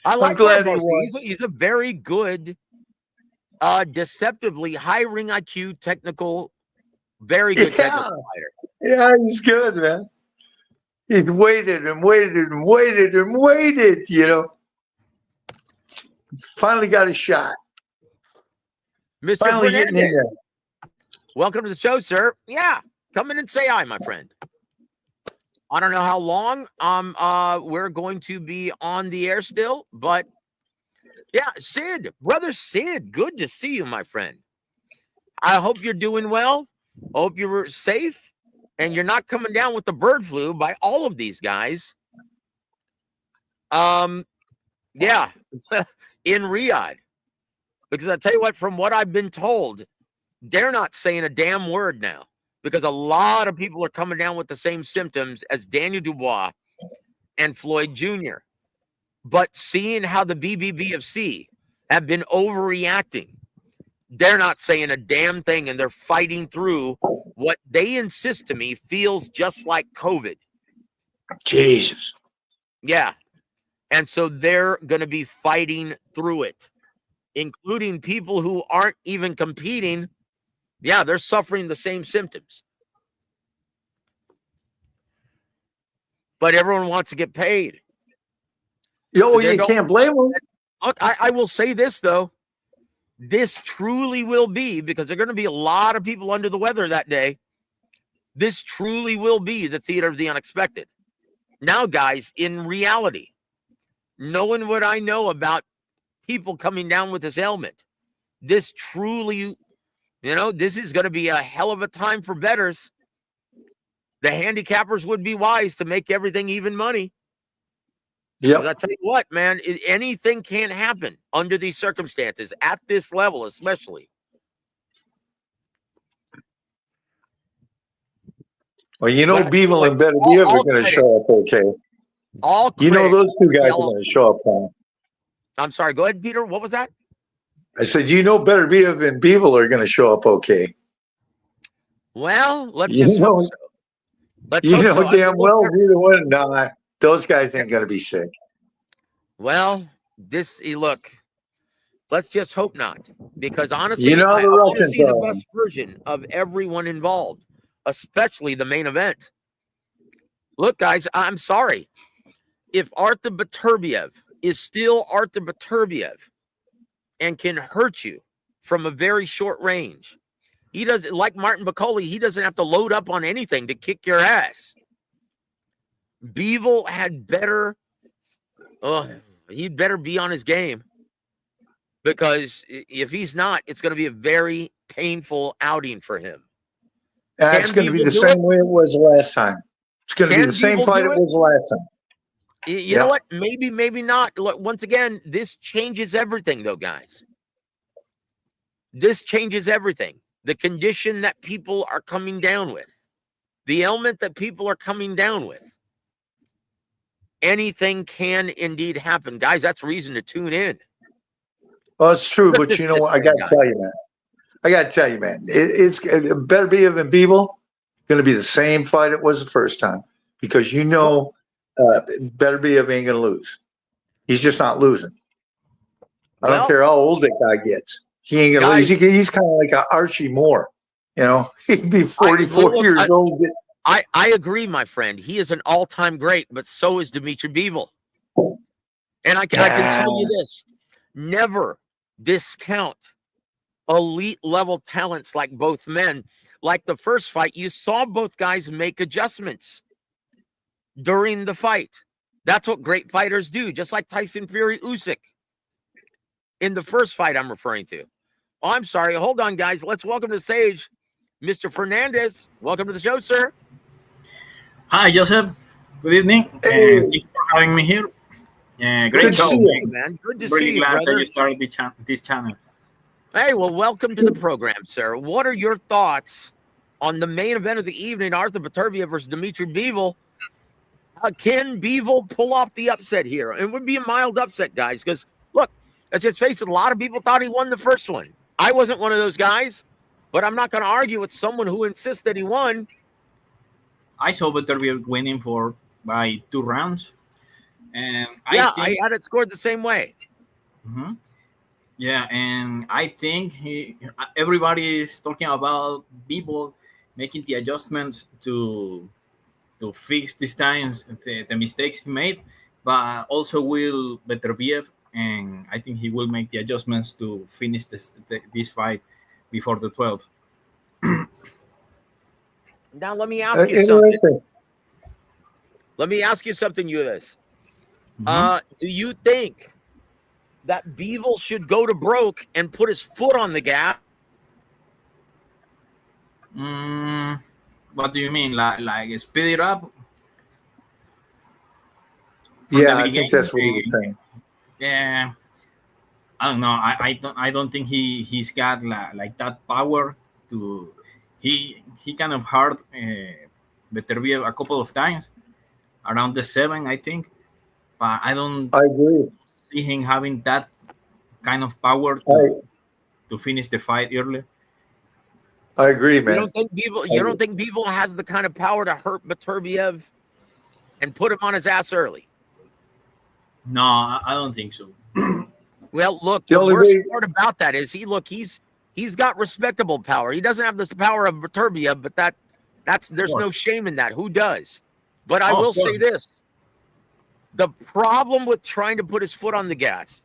I'm glad Barbosa. He's a very good, deceptively high ring IQ, technical, very good technical fighter. Yeah, he's good, man. He's waited and waited and waited and waited, you know. Finally got a shot. Mr. Finally getting in there. Welcome to the show, sir. Yeah, come in and say hi, my friend. I don't know how long we're going to be on the air still, but yeah, Sid, brother Sid, good to see you, my friend. I hope you're doing well. Hope you're safe. And you're not coming down with the bird flu by all of these guys. Yeah, in Riyadh. Because I tell you what, from what I've been told, they're not saying a damn word now. Because a lot of people are coming down with the same symptoms as Daniel Dubois and Floyd Jr. But seeing how the BBBFC have been overreacting, they're not saying a damn thing, and they're fighting through what they insist to me feels just like COVID. Jesus. Yeah. And so they're going to be fighting through it, including people who aren't even competing. Yeah, they're suffering the same symptoms. But everyone wants to get paid. Yo, so you can't blame them. Look, I will say this, though. This truly will be, because there are going to be a lot of people under the weather that day. This truly will be the theater of the unexpected. Now, guys, in reality, knowing what I know about people coming down with this ailment, this truly, this is going to be a hell of a time for bettors. The handicappers would be wise to make everything even money. Yeah, I tell you what, man, anything can happen under these circumstances at this level, especially. Well, Bevel and Better Be are going to show up okay. Those two guys are going to show up fine. I'm sorry. Go ahead, Peter. What was that? I said, Better Be and Bevel are going to show up okay. Well, let's just hope so. Let's hope so. Damn well, neither one. No, those guys ain't going to be sick. Well, look, let's just hope not. Because honestly, I the want to Russians see the best version of everyone involved, especially the main event. Look, guys, I'm sorry. If Artur Beterbiev is still Artur Beterbiev, and can hurt you from a very short range. He doesn't, like Martin Bakole, he doesn't have to load up on anything to kick your ass. Bivol had better, he'd better be on his game, because if he's not, it's going to be a very painful outing for him. It's going to be the same way it was last time. It's going to be the same fight it was last time. You know what? Maybe, maybe not. Look, once again, this changes everything, though, guys. This changes everything. The condition that people are coming down with, the ailment that people are coming down with. Anything can indeed happen. Guys, that's reason to tune in. Well, it's true, but you know what? I got to tell you, man. It's better be than Bivol. Going to be the same fight it was the first time, because better be ain't going to lose. He's just not losing. I don't care how old that guy gets. He ain't going to lose. He's kind of like an Archie Moore. You know, he'd be 44 years old. I agree, my friend. He is an all-time great, but so is Dimitri Bivol. And I can tell you this: never discount elite level talents like both men. Like the first fight, you saw both guys make adjustments during the fight. That's what great fighters do, just like Tyson Fury Usyk in the first fight I'm referring to. Oh, I'm sorry. Hold on, guys. Let's welcome to the stage Mr. Fernandez. Welcome to the show, sir. Hi, Joseph. Good evening. Hey. Thank you for having me here. Great show, man. Good to really see you, glad brother. that you started this channel. Hey, well, welcome to the program, sir. What are your thoughts on the main event of the evening, Arthur Beterbiev versus Dimitri Bivol? Can Bivol pull off the upset here? It would be a mild upset, guys, because, look, let's just face it, a lot of people thought he won the first one. I wasn't one of those guys, but I'm not going to argue with someone who insists that he won. I saw Beterbiev winning by 2 rounds. And I had it scored the same way. Mm-hmm. Yeah, and I think everybody is talking about Bivol making the adjustments to fix these times the mistakes he made, but also will Beterbiev, and I think he will make the adjustments to finish this fight before the 12th. Now let me ask you something. Let me ask you something, Ulyss. Do you think that Bivol should go to broke and put his foot on the gas? What do you mean? Like speed it up? Yeah, I think that's what he was saying. Yeah, I don't know. I don't think he's got like that power to. He kind of hurt Beterbiev a couple of times around the 7, I think. But I agree. See him having that kind of power to finish the fight early. I agree, man. You don't think Bivol has the kind of power to hurt Beterbiev and put him on his ass early? No, I don't think so. Well, look, the worst part about that is he's got respectable power. He doesn't have the power of Beterbiev, but there's no shame in that. Who does? But I will say this. The problem with trying to put his foot on the gas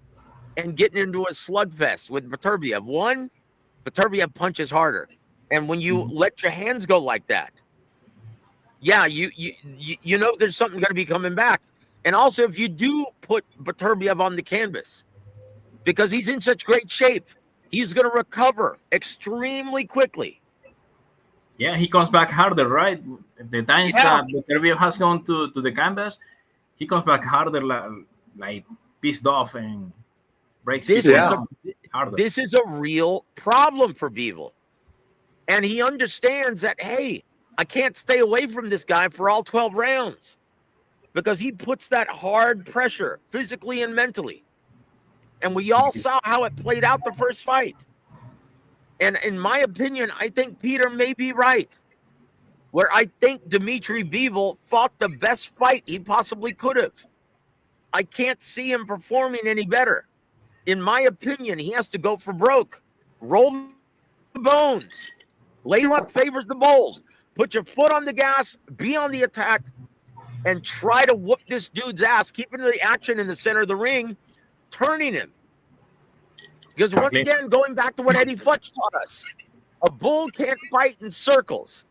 and getting into a slugfest with Beterbiev, one, Beterbiev punches harder. And when you let your hands go like that, yeah, you know there's something going to be coming back. And also, if you do put Beterbiev on the canvas, because he's in such great shape, he's going to recover extremely quickly. Yeah, he comes back harder, right? The times that Beterbiev has gone to the canvas, he comes back harder, like pissed off and breaks his harder. This is a real problem for Bivol. And he understands that, hey, I can't stay away from this guy for all 12 rounds because he puts that hard pressure physically and mentally. And we all saw how it played out the first fight. And in my opinion, I think Peter may be right, where I think Dimitri Bivol fought the best fight he possibly could have. I can't see him performing any better. In my opinion, he has to go for broke. Roll the bones. Lay luck favors the bold. Put your foot on the gas, be on the attack, and try to whoop this dude's ass, keeping the action in the center of the ring, turning him. Because once again, going back to what Eddie Futch taught us, a bull can't fight in circles.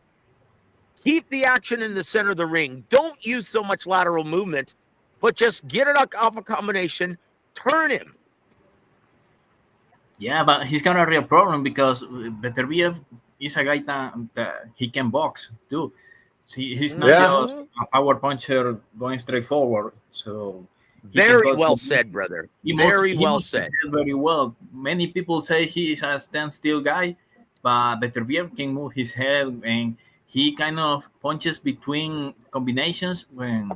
Keep the action in the center of the ring. Don't use so much lateral movement, but just get it off a combination, turn him. Yeah, but he's got a real problem because W.A.W is a guy that he can box too. He's not just a power puncher going straight forward. So very well said, brother. Very well said. Very well. Many people say he is a standstill guy, but W.A.W can move his head, and he kind of punches between combinations when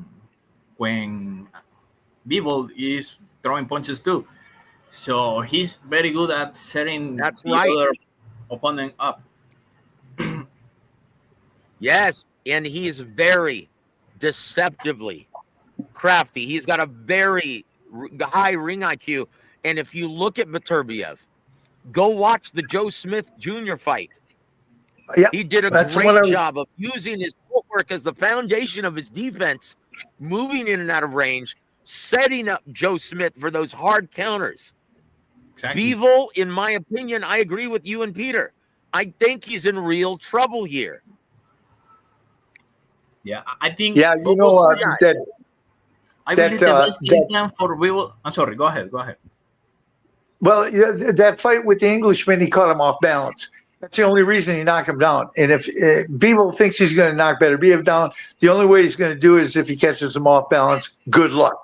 Bivol is throwing punches too. So he's very good at setting the other opponent up. Yes, and he is very deceptively crafty. He's got a very high ring IQ. And if you look at W.A.W, go watch the Joe Smith Jr. fight. Yep, he did a great job of using his footwork as the foundation of his defense, moving in and out of range, setting up Joe Smith for those hard counters. Exactly. Bivol, in my opinion, I agree with you and Peter. I think he's in real trouble here. Yeah, I think. Yeah, you know I believe the best game plan for Bivol. I'm sorry. Go ahead. Well, that fight with the Englishman, he caught him off balance. That's the only reason he knocked him down. And if Bivol thinks he's going to knock W.A.W down, the only way he's going to do it is if he catches him off balance. Good luck.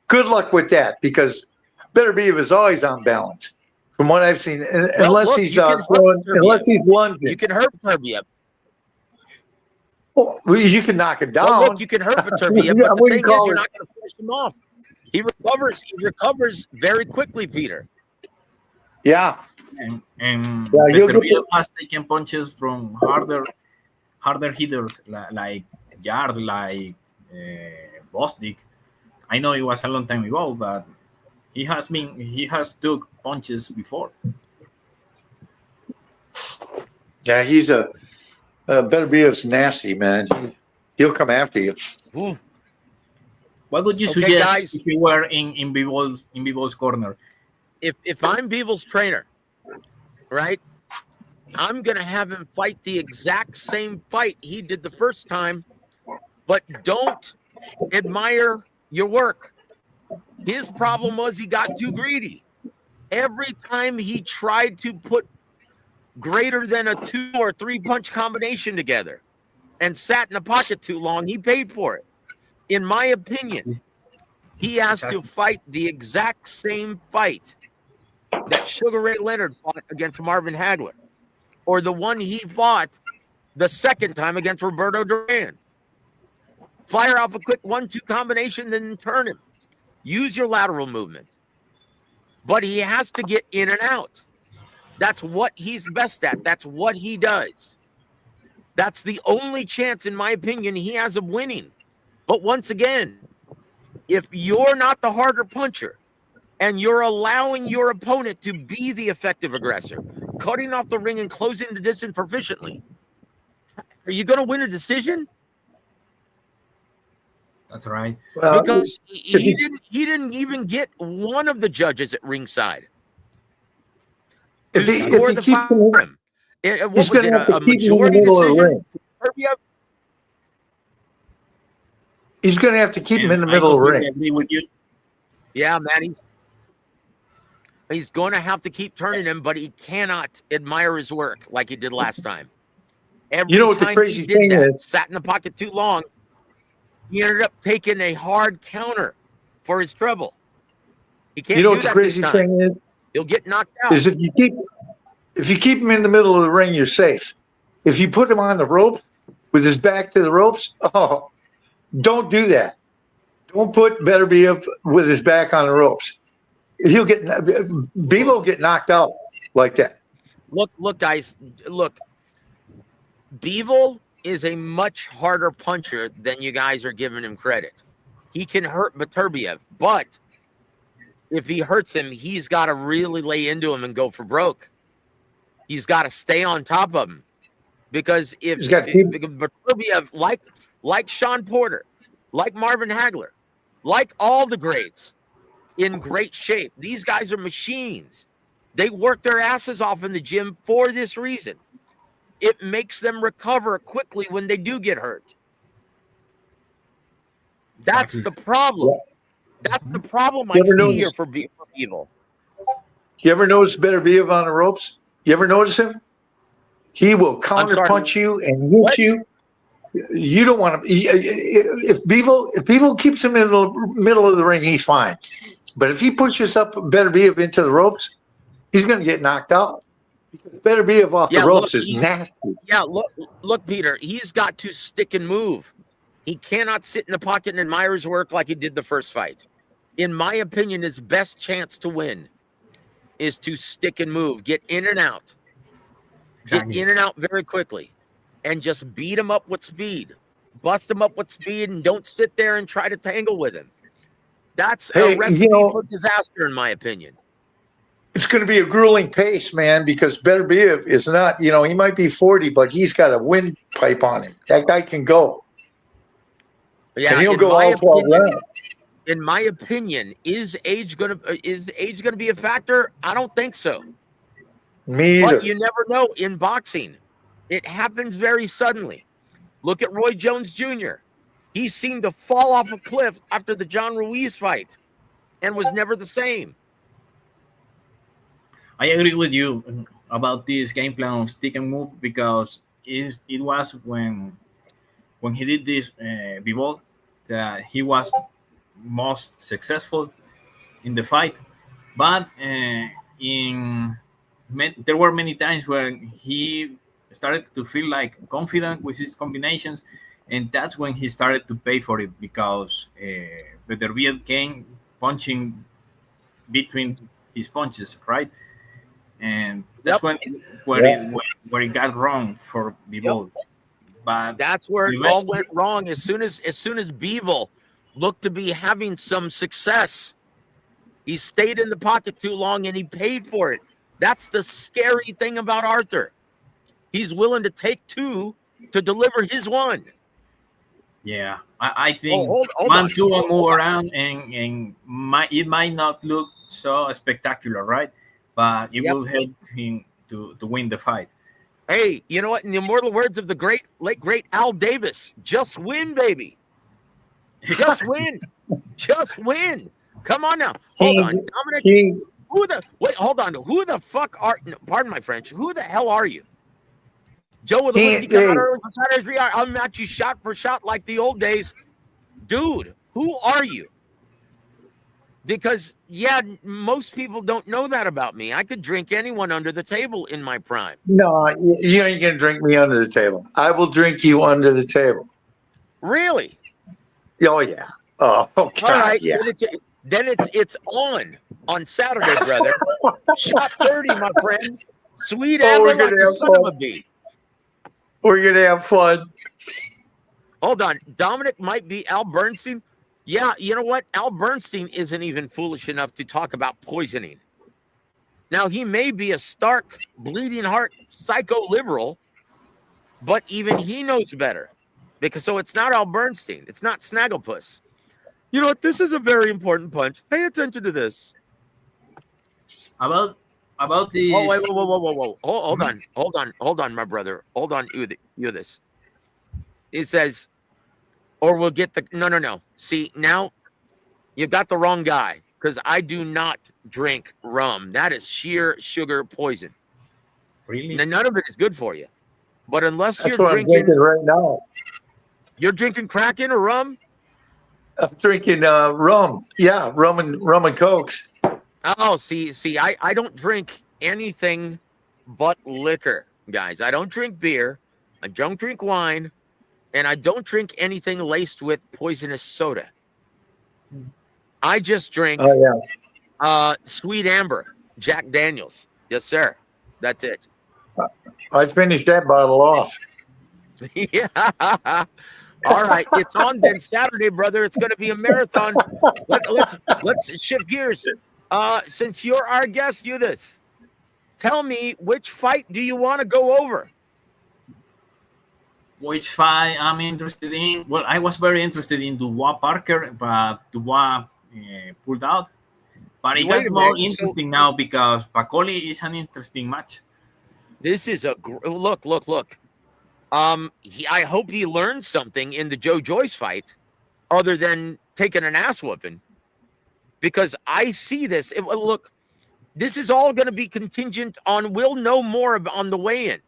Good luck with that, because W.A.W is always on balance, from what I've seen. Unless he's throwing, unless he's lunging. You can hurt W.A.W. Well, you can knock him down. Well, look, you can hurt W.A.W, but the thing is, you're not going to finish him off. He recovers very quickly, Peter. Yeah. And W.A.W has taken punches from harder hitters like Yard, like Bostic. I know it was a long time ago, but he has took punches before. Yeah, he's W.A.W's nasty, man. He'll come after you. Ooh. What would you suggest, guys, if you were in Bivol's corner? If I'm Bivol's trainer, right, I'm gonna have him fight the exact same fight he did the first time, but don't admire your work. His problem was he got too greedy. Every time he tried to put greater than a 2 or 3 punch combination together and sat in the pocket too long, he paid for it. In my opinion, he has to fight the exact same fight that Sugar Ray Leonard fought against Marvin Hagler, or the one he fought the second time against Roberto Duran. Fire off a quick 1-2 combination, then turn him. Use your lateral movement. But he has to get in and out. That's what he's best at. That's what he does. That's the only chance, in my opinion, he has of winning. But once again, if you're not the harder puncher and you're allowing your opponent to be the effective aggressor, cutting off the ring and closing the distance proficiently, are you going to win a decision? That's right. Because he didn't even get one of the judges at ringside to score the fight for him. What was it, a majority decision? He's going to have to keep him in the middle of the ring. Agree with you. Yeah, man, he's going to have to keep turning him, but he cannot admire his work like he did last time. You know what the crazy thing is? Sat in the pocket too long. He ended up taking a hard counter for his trouble. He can't. You know what the crazy thing is? He'll get knocked out. Is if you keep him in the middle of the ring, you're safe. If you put him on the rope with his back to the ropes, don't do that. Don't put W.A.W with his back on the ropes. Bivol will get knocked out like that. Look, guys. Look, Bivol is a much harder puncher than you guys are giving him credit. He can hurt W.A.W, but if he hurts him, he's got to really lay into him and go for broke. He's got to stay on top of him, because if W.A.W, like Sean Porter, like Marvin Hagler, like all the greats, in great shape. These guys are machines. They work their asses off in the gym for this reason. It makes them recover quickly when they do get hurt. That's the problem. Yeah. That's the problem I see here for Bivol. You ever notice Beterbiev on the ropes? You ever notice him? He will counter punch you and hit you. You don't want to. If Bivol keeps him in the middle of the ring, he's fine. But if he pushes up Beterbiev into the ropes, he's going to get knocked out. Beterbiev off the ropes is nasty. Yeah, look, Peter. He's got to stick and move. He cannot sit in the pocket and admire his work like he did the first fight. In my opinion, his best chance to win is to stick and move, get in and out. Get in and out very quickly and just beat him up with speed. Bust him up with speed and don't sit there and try to tangle with him. That's a recipe for disaster, in my opinion. It's going to be a grueling pace, man, because Beterbiev is not, he might be 40, but he's got a windpipe on him. That guy can go. Yeah, and he'll go all 12 rounds. In my opinion, is age gonna be a factor? I don't think so. Me either. But you never know in boxing. It happens very suddenly. Look at Roy Jones Jr. He seemed to fall off a cliff after the John Ruiz fight and was never the same. I agree with you about this game plan of stick and move because it was when he did this Bivol that he was most successful in the fight. But there were many times when he started to feel like confident with his combinations, and that's when he started to pay for it because Beterbiev came punching between his punches, right? And that's where it got wrong for Bivol. Yep. But that's where it all went wrong. As soon as Bivol looked to be having some success, he stayed in the pocket too long and he paid for it. That's the scary thing about Arthur. He's willing to take two to deliver his one. Yeah, I think hold 1-2 will move around and it might not look so spectacular, right? But it will help him to win the fight. Hey, you know what? In the immortal words of the late great Al Davis, just win, baby. Just win. Just win. Come on now. Hold on. Dominic, hold on. Who the fuck are, pardon my French, who the hell are you? Joe with the whiskey come out early for Saturday's Riyadh. I'll match you shot for shot like the old days. Dude, who are you? Because, most people don't know that about me. I could drink anyone under the table in my prime. No, you ain't going to drink me under the table. I will drink you under the table. Really? Oh, yeah. Oh, God, all right. yeah. Then it's on Saturday, brother. Shot 30, my friend. Sweet Amber like the son of a bee. We're going to have fun. Hold on. Dominic might be Al Bernstein. Yeah, you know what? Al Bernstein isn't even foolish enough to talk about poisoning. Now, he may be a stark, bleeding heart, psycho-liberal, but even he knows better. So it's not Al Bernstein. It's not Snagglepuss. You know what? This is a very important punch. Pay attention to this. About the... Oh, wait, whoa. Hold on, my brother. Hold on, you this. He says... Or we'll get the... No. See, now you got the wrong guy because I do not drink rum. That is sheer sugar poison. Really? Now, none of it is good for you. But unless That's you're what I'm drinking right now. You're drinking Kraken or rum? I'm drinking rum. Yeah, rum and Cokes. Oh, see, I don't drink anything but liquor, guys. I don't drink beer. I don't drink wine. And I don't drink anything laced with poisonous soda. I just drink Sweet Amber, Jack Daniels. Yes, sir. That's it. I finished that bottle off. Yeah. All right. It's on then Saturday, brother. It's going to be a marathon. Let's shift gears. Since you're our guest, you this. Tell me, which fight do you want to go over? Which fight I'm interested in? Well, I was very interested in WA Parker, but WA pulled out. But it got more interesting now because Bakoli is an interesting match. This is look. I hope he learned something in the Joe Joyce fight, other than taking an ass whooping, because I see this. Look, this is all going to be contingent on. We'll know more on the weigh-in.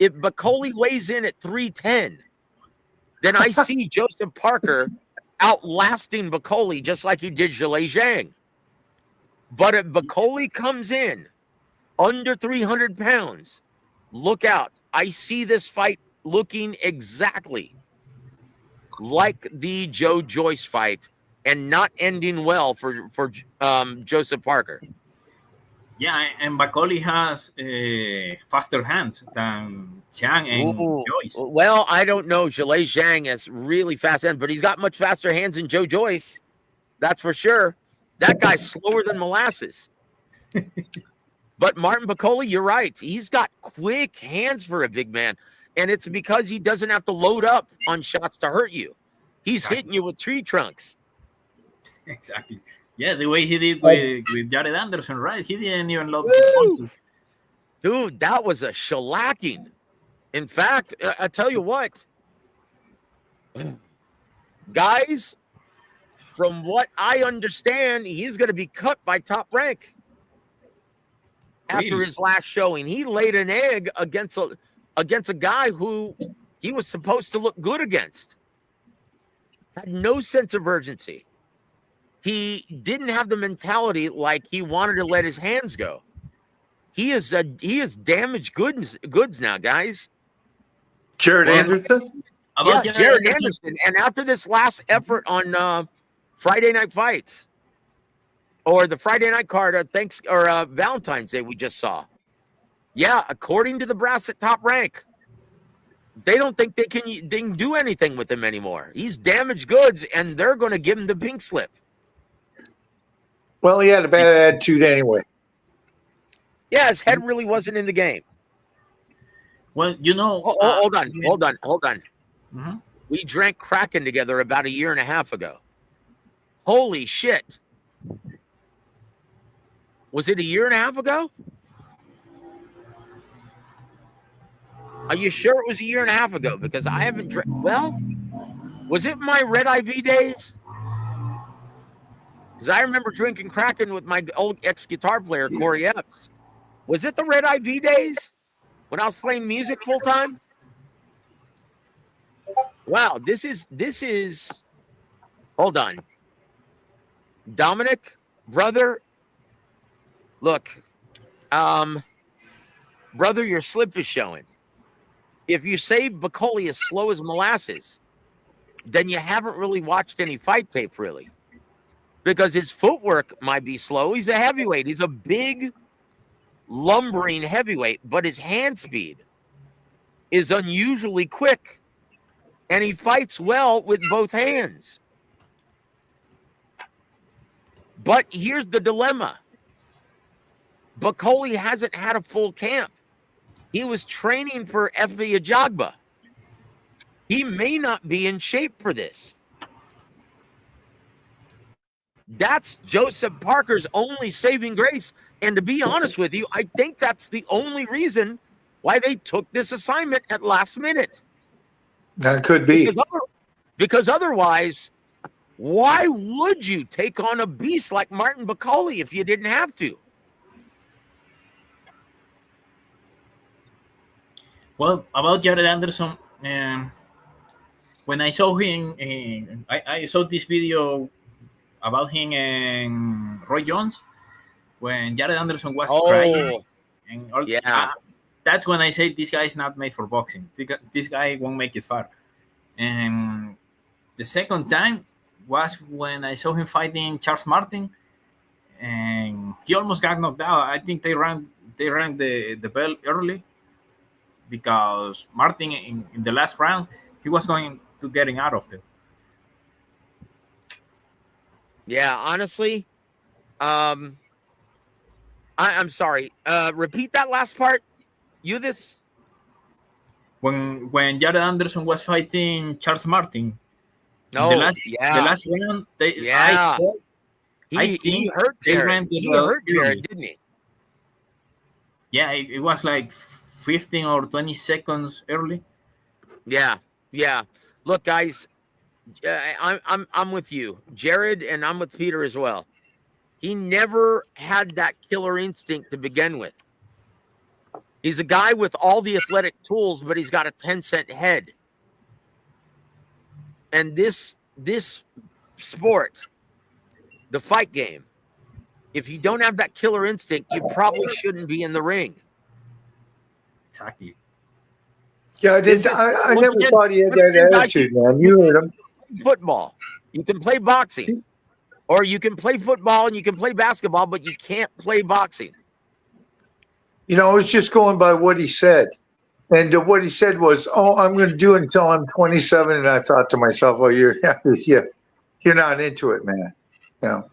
If Bakoli weighs in at 310, then I see Joseph Parker outlasting Bakoli just like he did Zhilei Zhang. But if Bakoli comes in under 300 pounds, look out. I see this fight looking exactly like the Joe Joyce fight and not ending well for Joseph Parker. Yeah, and Bakoli has faster hands than Zhang and Joyce. Well, I don't know. Zhilei Zhang has really fast hands, but he's got much faster hands than Joe Joyce. That's for sure. That guy's slower than molasses. But Martin Bakoli, you're right. He's got quick hands for a big man. And it's because he doesn't have to load up on shots to hurt you. He's hitting you with tree trunks. Exactly. Yeah, the way he did with Jared Anderson, right? He didn't even load the. Dude, that was a shellacking. In fact, I tell you what. Guys, from what I understand, he's going to be cut by Top Rank after his last showing. He laid an egg against a guy who he was supposed to look good against. Had no sense of urgency. He didn't have the mentality like he wanted to let his hands go. He is damaged goods now, guys. Jared Anderson? Jared Anderson. And after this last effort on Friday Night Fights, or the Friday night card, or Valentine's Day we just saw. Yeah, according to the brass at Top Rank, they don't think they can do anything with him anymore. He's damaged goods, and they're going to give him the pink slip. Well, he had a bad attitude anyway. Yeah, his head really wasn't in the game. Well, you know... hold on. Mm-hmm. We drank Kraken together about 1.5 years ago. Holy shit. Was it 1.5 years ago? Are you sure it was 1.5 years ago? Because I haven't drank... Well, was it my Red IV days? Because I remember drinking Kraken with my old ex-guitar player, Corey Epps. Was it the Red IV days? When I was playing music full-time? Wow, this is... Hold on. Dominic, brother... Look, brother, your slip is showing. If you say Bakoli is slow as molasses, then you haven't really watched any fight tape, really. Because his footwork might be slow. He's a heavyweight. He's a big, lumbering heavyweight, but his hand speed is unusually quick. And he fights well with both hands. But here's the dilemma. Bakoli hasn't had a full camp. He was training for Efe Ajagba. He may not be in shape for this. That's Joseph Parker's only saving grace. And to be honest with you, I think that's the only reason why they took this assignment at last minute. That could be. Because otherwise, why would you take on a beast like Martin Bakoli if you didn't have to? Well, about Jared Anderson, when I saw him, I saw this video about him and Roy Jones when Jared Anderson was crying. And that's when I said this guy is not made for boxing. This guy won't make it far. And the second time was when I saw him fighting Charles Martin, and he almost got knocked out. I think they rang the bell early, because Martin in the last round, he was going to getting out of it. Yeah, honestly, I'm sorry. Repeat that last part. When Jared Anderson was fighting Charles Martin, the last round, He hurt Jared. He hurt Jared, didn't he? Yeah, it was like 15 or 20 seconds early. Yeah. Look, guys, I'm with you, Jared, and I'm with Peter as well. He never had that killer instinct to begin with. He's a guy with all the athletic tools, but he's got a 10-cent head. And this sport, the fight game, if you don't have that killer instinct, you probably shouldn't be in the ring. Exactly. Yeah, I never thought he had that attitude, man. You heard him. Football. You can play boxing. Or you can play football and you can play basketball, but you can't play boxing. You know, I was just going by what he said. And what he said was, I'm going to do it until I'm 27. And I thought to myself, you're not into it, man. You know?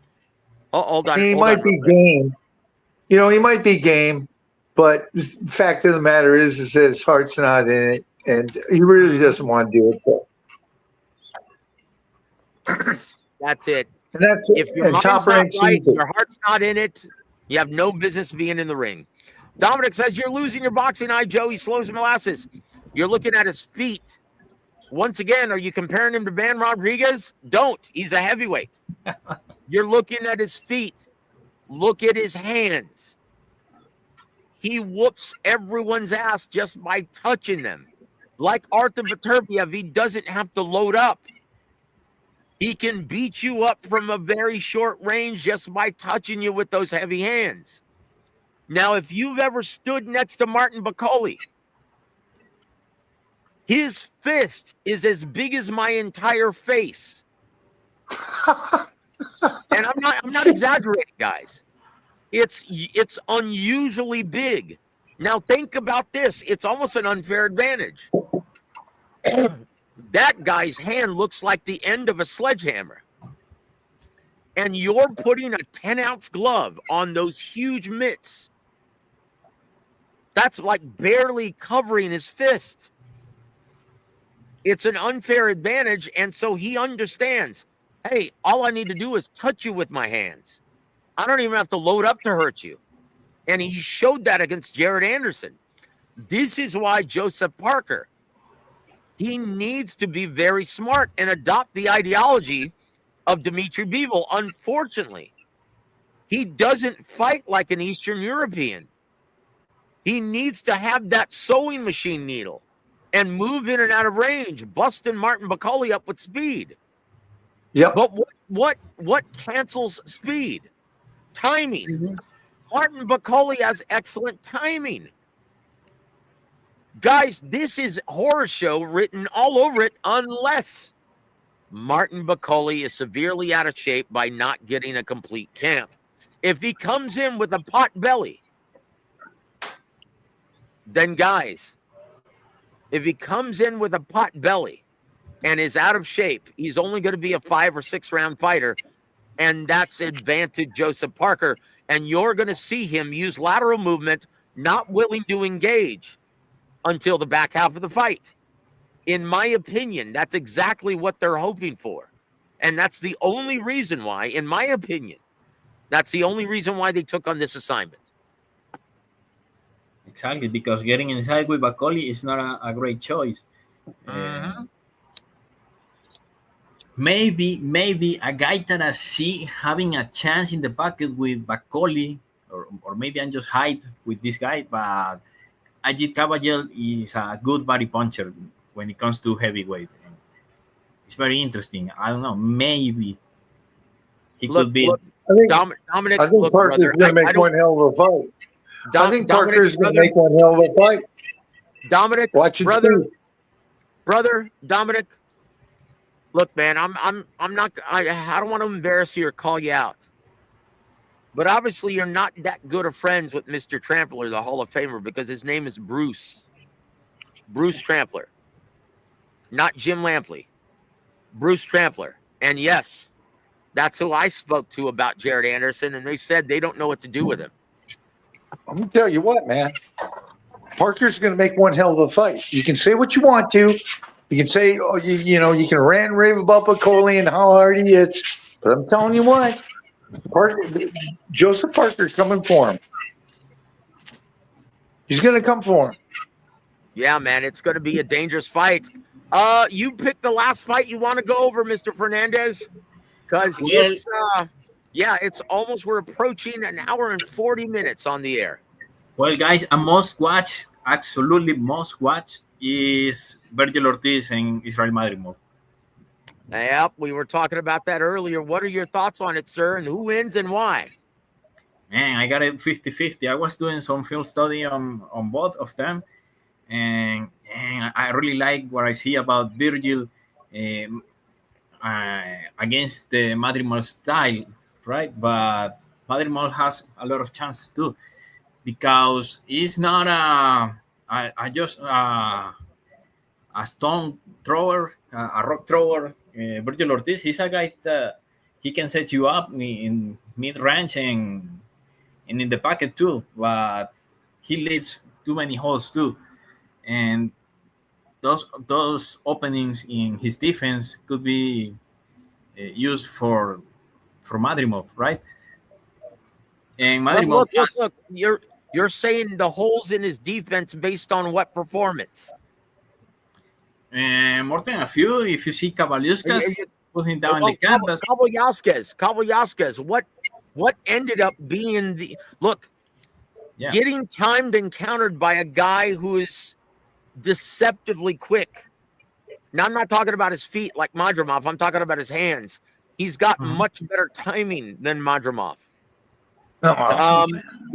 Hold on. He might be game. You know, he might be game. But the fact of the matter is that his heart's not in it. And he really doesn't want to do it. So. That's it. And that's it. If your mind's not right, your heart's not in it, you have no business being in the ring. Dominic says, you're losing your boxing eye, Joe. He slows molasses. You're looking at his feet. Once again, are you comparing him to Van Rodriguez? Don't. He's a heavyweight. You're looking at his feet. Look at his hands. He whoops everyone's ass just by touching them. Like Artur Beterbiev, he doesn't have to load up. He can beat you up from a very short range just by touching you with those heavy hands. Now, if you've ever stood next to Martin Bakole, his fist is as big as my entire face. And I'm not exaggerating, guys. It's unusually big. Now think about this. It's almost an unfair advantage. That guy's hand looks like the end of a sledgehammer. And you're putting a 10-ounce glove on those huge mitts. That's like barely covering his fist. It's an unfair advantage, and so he understands, hey, all I need to do is touch you with my hands. I don't even have to load up to hurt you. And he showed that against Jared Anderson. This is why Joseph Parker, he needs to be very smart and adopt the ideology of Dimitri Bivol. Unfortunately, he doesn't fight like an Eastern European. He needs to have that sewing machine needle and move in and out of range, busting Martin Bakole up with speed. Yeah. But what cancels speed? Timing. Mm-hmm. Martin Bakole has excellent timing. Guys, this is horror show written all over it unless Martin Bakole is severely out of shape by not getting a complete camp. If he comes in with a pot belly, then guys, if he comes in with a pot belly and is out of shape, he's only going to be a 5 or 6 round fighter, and that's advantage Joseph Parker. And you're going to see him use lateral movement, not willing to engage until the back half of the fight. In my opinion, that's exactly what they're hoping for. And that's the only reason why, in my opinion, that's the only reason why they took on this assignment. Exactly, because getting inside with Bakole is not a great choice. Mm-hmm. Maybe a guy that I see having a chance in the pocket with Bakole, or maybe I'm just hyped with this guy, but Ajit Kabajel is a good body puncher when it comes to heavyweight. It's very interesting. I don't know. Maybe he could be. Dominic, I think Parker's going to make one hell of a fight. I think Parker's going to make one hell of a fight. Dominic, watch it, brother, Dominic. Look, man, I'm not. I don't want to embarrass you or call you out, but obviously you're not that good of friends with Mr. Trampler, the Hall of Famer, because his name is Bruce Trampler, not Jim Lampley. Bruce Trampler, and yes, that's who I spoke to about Jared Anderson, and they said they don't know what to do with him. I'm gonna tell you what, man. Parker's going to make one hell of a fight. You can say what you want to. You can say, you can rant and rave about Bakole and how hard he is. But I'm telling you what, Joseph Parker's coming for him. He's going to come for him. Yeah, man, it's going to be a dangerous fight. You picked the last fight you want to go over, Mr. Fernandez, because it's almost, we're approaching an hour and 40 minutes on the air. Well, guys, a must watch, absolutely must watch, is Virgil Ortiz and Israel Madrimov. Yep, we were talking about that earlier. What are your thoughts on it, sir, and who wins and why? Man, I got it 50-50. I was doing some film study on both of them, and I really like what I see about Virgil against the Madrimov style, right? But Madrimov has a lot of chances too, because he's not just a stone thrower, a rock thrower. Virgil Ortiz, he's a guy that he can set you up in mid-range and in the pocket too, but he leaves too many holes too. And those openings in his defense could be used for Madrimov, right? And Madrimov, look, you're saying the holes in his defense based on what performance? More than a few. If you see Kabalyuskas, put him down in the canvas. Kabalyuskas, what ended up being the look? Yeah. Getting timed and countered by a guy who is deceptively quick. Now, I'm not talking about his feet like Madrimov. I'm talking about his hands. He's got much better timing than Madrimov. No, I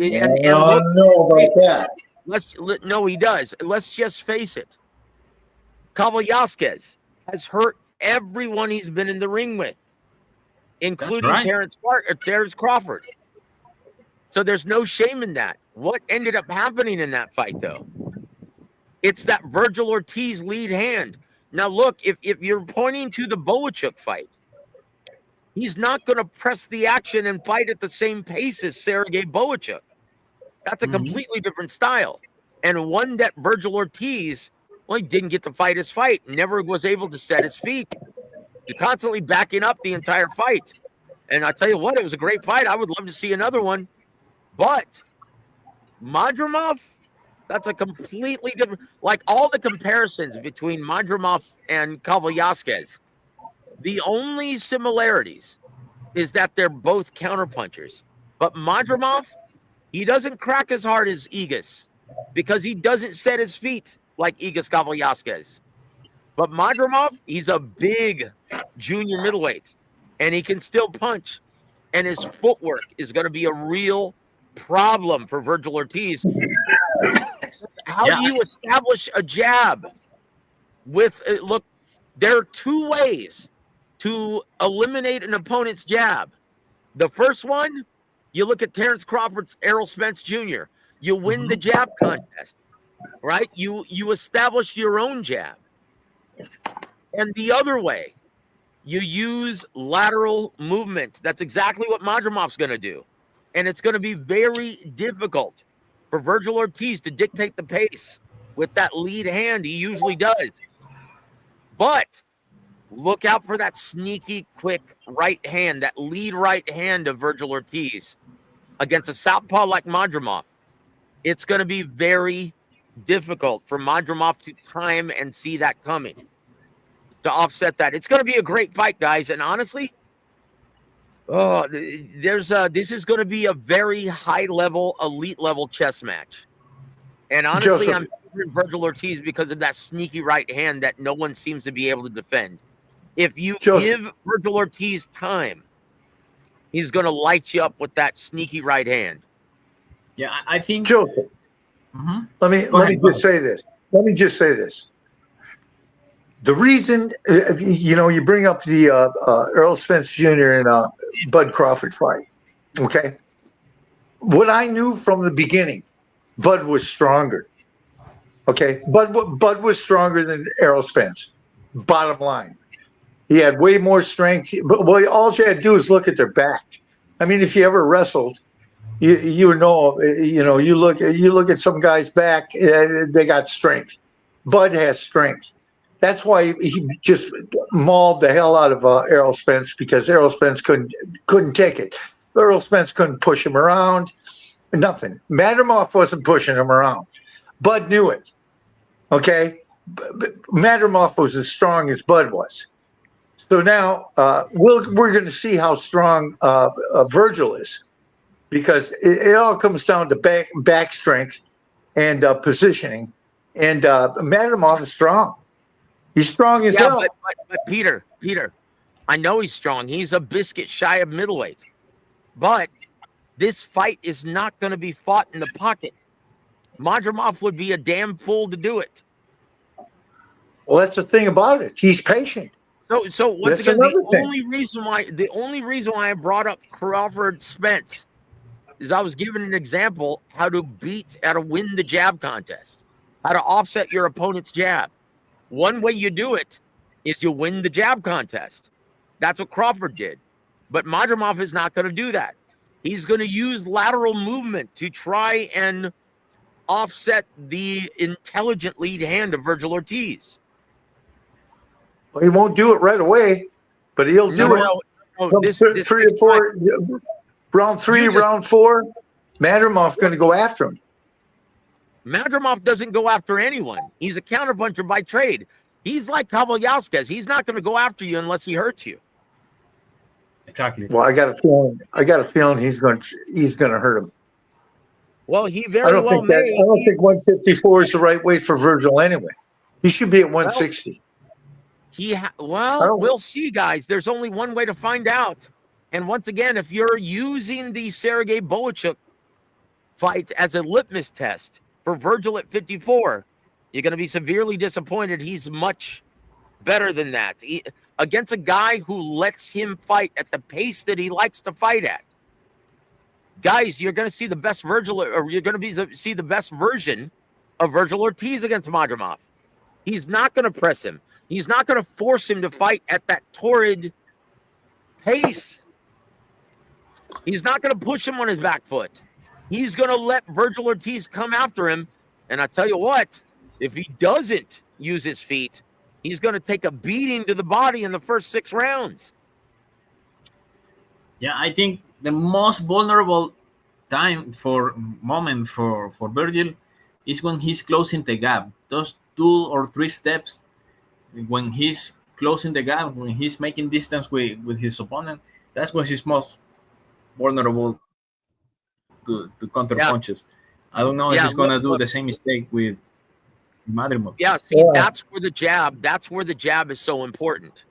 don't know about that. No, he does. Let's just face it. Kabalyuskas has hurt everyone he's been in the ring with, including Terrence Crawford. So there's no shame in that. What ended up happening in that fight, though? It's that Virgil Ortiz lead hand. Now, look, if you're pointing to the WAW fight, he's not going to press the action and fight at the same pace as Sergey Bohachuk. That's a completely different style. And one that Virgil Ortiz, well, he didn't get to fight his fight, never was able to set his feet. You're constantly backing up the entire fight. And I tell you what, it was a great fight. I would love to see another one. But Madrimov, that's a completely different, like all the comparisons between Madrimov and Kabalyuskas, the only similarities is that they're both counterpunchers. But Madrimov, he doesn't crack as hard as Igas because he doesn't set his feet like Igas Kabalyuskas. But Madrimov, he's a big junior middleweight, and he can still punch. And his footwork is going to be a real problem for Virgil Ortiz. How do you establish a jab with look? There are two ways to eliminate an opponent's jab. The first one, you look at Terrence Crawford's Errol Spence Jr. You win the jab contest, right? You establish your own jab. And the other way, you use lateral movement. That's exactly what Madrimov's going to do. And it's going to be very difficult for Virgil Ortiz to dictate the pace with that lead hand he usually does. But look out for that sneaky, quick right hand, that lead right hand of Virgil Ortiz against a southpaw like Madrimov. It's going to be very difficult for Madrimov to time and see that coming to offset that. It's going to be a great fight, guys. And honestly, this is going to be a very high-level, elite-level chess match. And honestly, I'm favoring Virgil Ortiz because of that sneaky right hand that no one seems to be able to defend. If you give Virgil Ortiz time, he's going to light you up with that sneaky right hand. Yeah, I think. Joseph, let me just say this. Let me just say this. The reason, you bring up the Errol Spence Jr. and Bud Crawford fight, okay? What I knew from the beginning, Bud was stronger, okay? Bud was stronger than Errol Spence, bottom line. He had way more strength, but all you had to do is look at their back. I mean, if you ever wrestled, you look at some guy's back, they got strength. Bud has strength. That's why he just mauled the hell out of Errol Spence, because Errol Spence couldn't take it. Errol Spence couldn't push him around. Nothing. Madrimov wasn't pushing him around. Bud knew it. Okay? But Madrimov was as strong as Bud was. So now we're going to see how strong Virgil is, because it all comes down to back strength and positioning. And Madrimov is strong. He's strong as hell. But Peter, I know he's strong. He's a biscuit shy of middleweight. But this fight is not going to be fought in the pocket. Madrimov would be a damn fool to do it. Well, that's the thing about it. He's patient. So once again, the only reason why I brought up Crawford Spence is I was given an example how to win the jab contest, how to offset your opponent's jab. One way you do it is you win the jab contest. That's what Crawford did. But Madrimov is not going to do that. He's going to use lateral movement to try and offset the intelligent lead hand of Virgil Ortiz. Well, he won't do it right away, but he'll do it. No, this 3 or 4, round 3, round 4, Madrimov's going to go after him. Madrimov doesn't go after anyone. He's a counterpuncher by trade. He's like Kavaliauskas. He's not going to go after you unless he hurts you. Exactly. Well, I got a feeling he's going to hurt him. Well, he very well may. I don't think 154 is the right weight for Virgil anyway. He should be at 160. We'll see, guys. There's only one way to find out. And once again, if you're using the Sergey Boachuk fight as a litmus test for Virgil at 54, you're going to be severely disappointed. He's much better than that. Against a guy who lets him fight at the pace that he likes to fight at. Guys, you're going to see the best Virgil, or you're going to see the best version of Virgil Ortiz against Madrimov. He's not going to press him. He's not going to force him to fight at that torrid pace. He's not going to push him on his back foot. He's going to let Virgil Ortiz come after him. And I tell you what, if he doesn't use his feet, he's going to take a beating to the body in the first 6 rounds. Yeah, I think the most vulnerable moment for Virgil is when he's closing the gap. Those 2 or 3 steps, when he's closing the gap, when he's making distance with his opponent, that's when he's most vulnerable to counter punches. I don't know if he's going to do the same mistake with Madrimov. Yeah, see, that's where the jab is so important.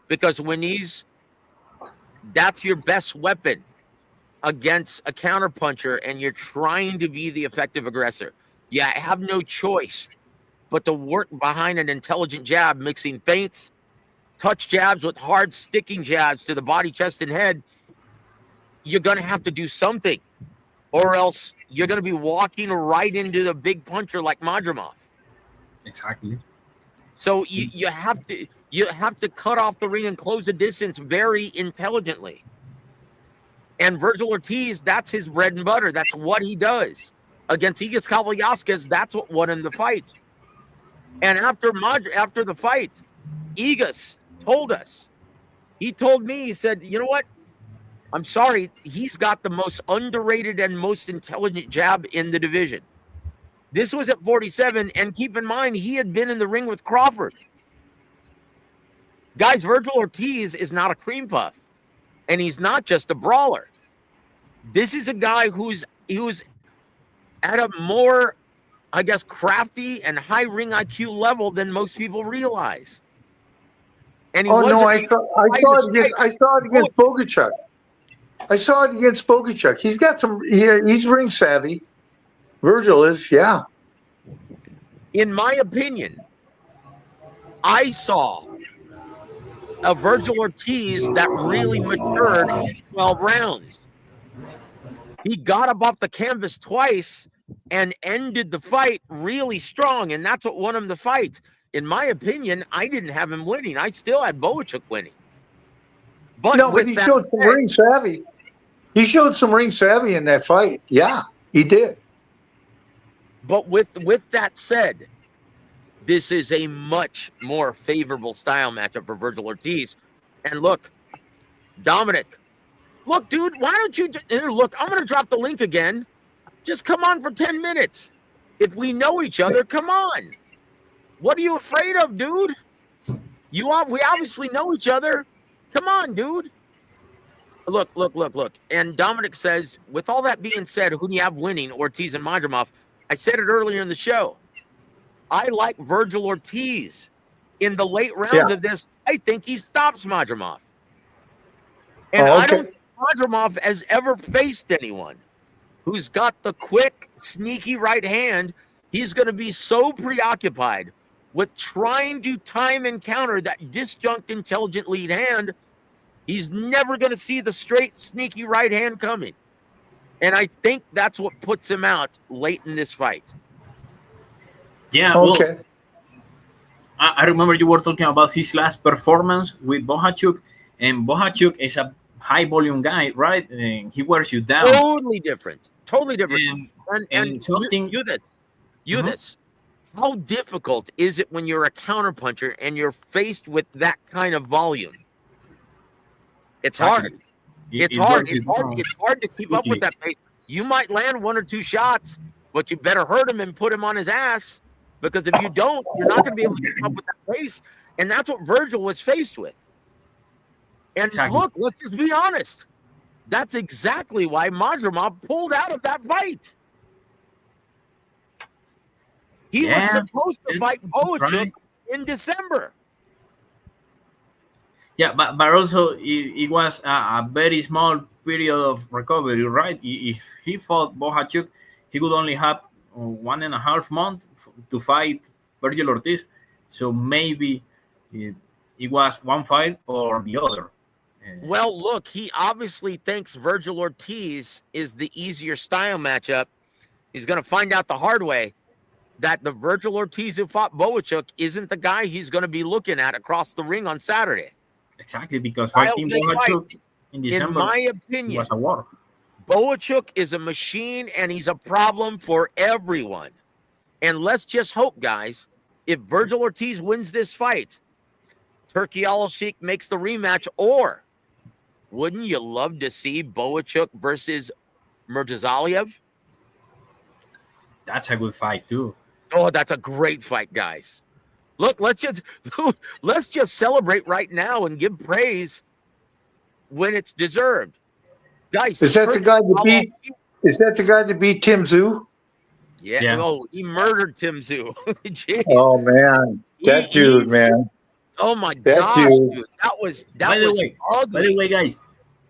Because that's your best weapon against a counterpuncher, and you're trying to be the effective aggressor. You have no choice but to work behind an intelligent jab, mixing feints, touch jabs with hard sticking jabs to the body, chest, and head. You're going to have to do something, or else you're going to be walking right into the big puncher like Madrimov. Exactly. So you have to cut off the ring and close the distance very intelligently. And Virgil Ortiz, that's his bread and butter. That's what he does. Against Igas Kavaliauskas, that's what won him the fight. And after the fight, Igas told us. He told me, he said, you know what? I'm sorry. He's got the most underrated and most intelligent jab in the division. This was at 47, and keep in mind, he had been in the ring with Crawford. Guys, Virgil Ortiz is not a cream puff, and he's not just a brawler. This is a guy who's at a more, I guess, crafty and high ring IQ level than most people realize. And I saw it against Boguchuk. I saw it against Boguchuk. He's got some. He's ring savvy. Virgil is, yeah. In my opinion, I saw a Virgil Ortiz that really matured in 12 rounds. He got up off the canvas twice and ended the fight really strong, and that's what won him the fight. In my opinion, I didn't have him winning. I still had Boachuk winning. But he showed some ring savvy. He showed some ring savvy in that fight. Yeah, he did. But with that said, this is a much more favorable style matchup for Virgil Ortiz. And look, Dominic, Look, dude, why don't you look? I'm going to drop the link again. Just come on for 10 minutes. If we know each other, come on. What are you afraid of, dude? We obviously know each other. Come on, dude. Look. And Dominic says, with all that being said, who do you have winning, Ortiz and Madrimov? I said it earlier in the show. I like Virgil Ortiz. In the late rounds of this, I think he stops Madrimov. And I don't think Madrimov has ever faced anyone who's got the quick, sneaky right hand. He's going to be so preoccupied with trying to time and counter that disjunct, intelligent lead hand, he's never going to see the straight, sneaky right hand coming. And I think that's what puts him out late in this fight. Yeah, well, I remember you were talking about his last performance with Bohachuk, and Bohachuk is a high-volume guy, right? And he wears you down. Totally different. And something... this. How difficult is it when you're a counterpuncher and you're faced with that kind of volume? It's hard. It's hard to keep up with that pace. You might land 1 or 2 shots, but you better hurt him and put him on his ass, because if you don't, you're not going to be able to keep up with that pace. And that's what Virgil was faced with. And look, let's just be honest. That's exactly why Madrimov pulled out of that fight. He was supposed to fight Bohachuk in December. Yeah, but also it was a very small period of recovery, right? If he fought Bohachuk, he would only have 1.5 months to fight Virgil Ortiz. So maybe it was one fight or the other. Well, look, he obviously thinks Virgil Ortiz is the easier style matchup. He's going to find out the hard way that the Virgil Ortiz who fought Bohachuk isn't the guy he's going to be looking at across the ring on Saturday. Exactly, because fighting Bohachuk in December, in my opinion, was a war. Bohachuk is a machine, and he's a problem for everyone. And let's just hope, guys, if Virgil Ortiz wins this fight, Turki Al-Sheikh makes the rematch, or wouldn't you love to see Bohachuk versus Murtazaliev? That's a good fight too. Oh, that's a great fight, guys. Look, let's just celebrate right now and give praise when it's deserved. Guys, is that the guy that beat Tim Tszyu? Yeah. Oh, he murdered Tim Tszyu. Oh man, that dude, man. Oh my gosh, dude. That was ugly. By the way, guys,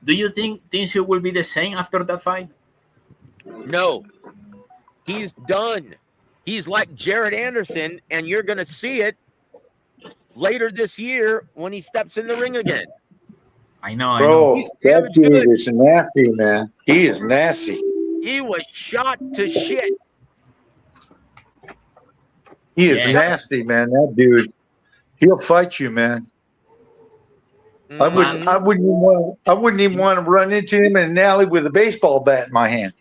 do you think Tim Tszyu will be the same after that fight? No. He's done. He's like Jared Anderson, and you're going to see it later this year when he steps in the ring again. I know. Bro, that dude is nasty, man. He is nasty. He was shot to shit. He is nasty, man. That dude, he'll fight you, man. I wouldn't even want to run into him in an alley with a baseball bat in my hand.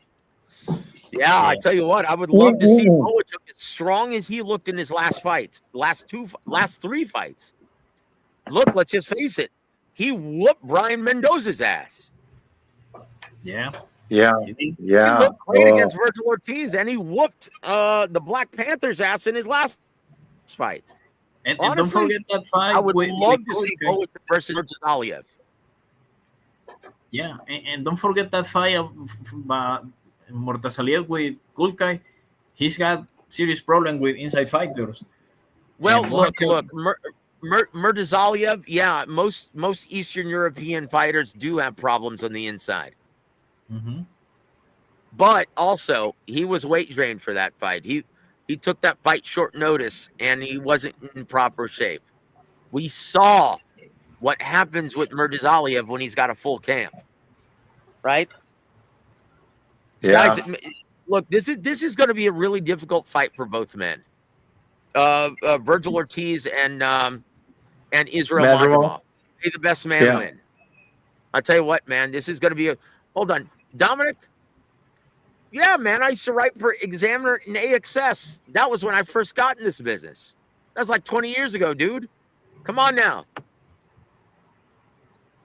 Yeah, I tell you what, I would love to see Bohachuk as strong as he looked in his last fight, last 3 fights. Look, let's just face it. He whooped Brian Mendoza's ass. Yeah. He looked great against Virgil Ortiz, and he whooped the Black Panthers' ass in his last fight. And honestly, don't forget that fight. I would love to see Bohachuk versus Murtazaliev. Yeah, and don't forget that fight of Murtazaliev with Kulkai. He's got serious problem with inside fighters. Well, look, Murtazaliev, yeah, most Eastern European fighters do have problems on the inside. Mm-hmm. But also, he was weight drained for that fight. He took that fight short notice, and he wasn't in proper shape. We saw what happens with Murtazaliev when he's got a full camp, right? Yeah. Guys, look, this is going to be a really difficult fight for both men. Virgil Ortiz and Israel Madrimov. May the best man win. I'll tell you what, man, this is going to be hold on. Dominic? Yeah, man, I used to write for Examiner in AXS. That was when I first got in this business. That's like 20 years ago, dude. Come on now.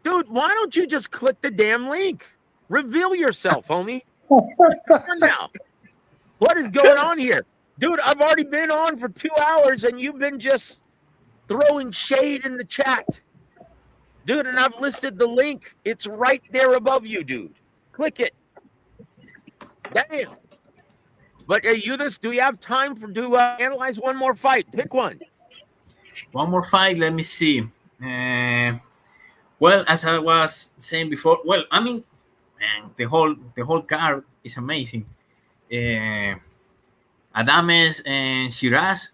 Dude, why don't you just click the damn link? Reveal yourself, homie. Come on now. What is going on here? Dude, I've already been on for 2 hours and you've been just throwing shade in the chat. Dude, and I've listed the link. It's right there above you, dude. Click it. Damn. But Eudis, do you have time to analyze one more fight? Pick one. One more fight. Let me see. Well, as I was saying before, well, I mean, man, the whole card is amazing. Adames and Shiraz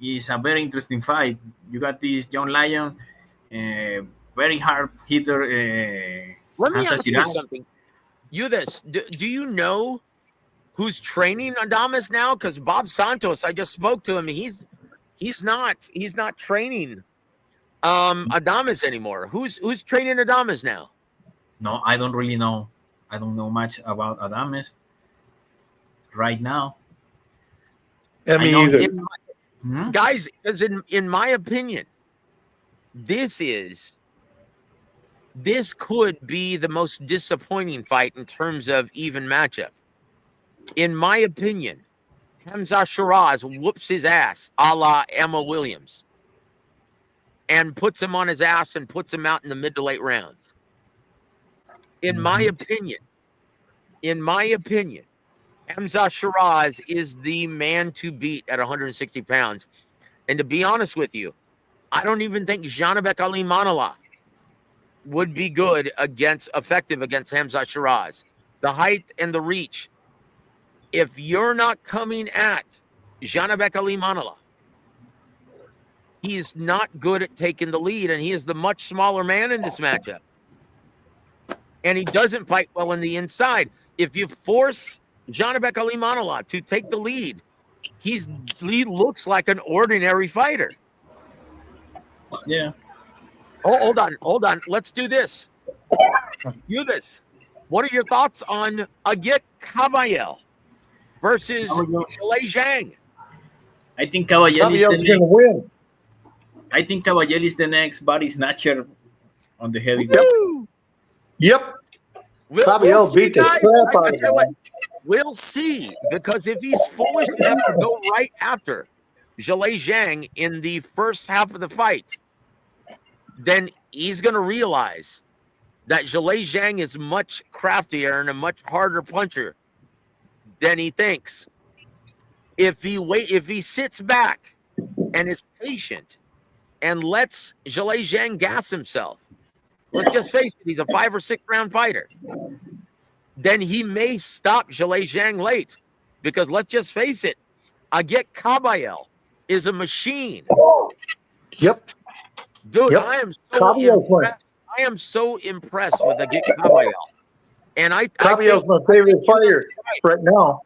is a very interesting fight. You got this young lion, very hard hitter. Let me ask you something. Do you know who's training Adames now? Because Bob Santos, I just spoke to him. He's not training Adames anymore. Who's training Adames now? No, I don't really know. I don't know much about Adames right now. Me either. Guys, because in my opinion, this could be the most disappointing fight in terms of even matchup. In my opinion, Hamza Shiraz whoops his ass a la Emma Williams and puts him on his ass and puts him out in the mid to late rounds. In my opinion, Hamza Shiraz is the man to beat at 160 pounds. And to be honest with you, I don't even think Janabek Ali Manala would be effective against Hamza Shiraz. The height and the reach. If you're not coming at Janabek Ali Manala, he is not good at taking the lead, and he is the much smaller man in this matchup. And he doesn't fight well on the inside. If you force Janabek Ali Manala to take the lead, he looks like an ordinary fighter. Yeah. Oh, hold on. Let's do this. What are your thoughts on Agit Kabayel versus Zhilei Zhang? I think Kabayel is going to win. I think Kabayel is the next body snatcher on the heavyweight. Yep. Kabayel beat the crap out of him. We'll see, because if he's foolish enough to go right after Zhilei Zhang in the first half of the fight, then he's going to realize that Zhilei Zhang is much craftier and a much harder puncher than he thinks. If he sits back and is patient and lets Zhilei Zhang gas himself, let's just face it, he's a 5 or 6 round fighter, then he may stop Zhilei Zhang late. Because let's just face it, Agit Kabayel is a machine. Yep. Dude, yep. I am so impressed with Agit Kabayel. And Kabayel's my favorite fighter right now.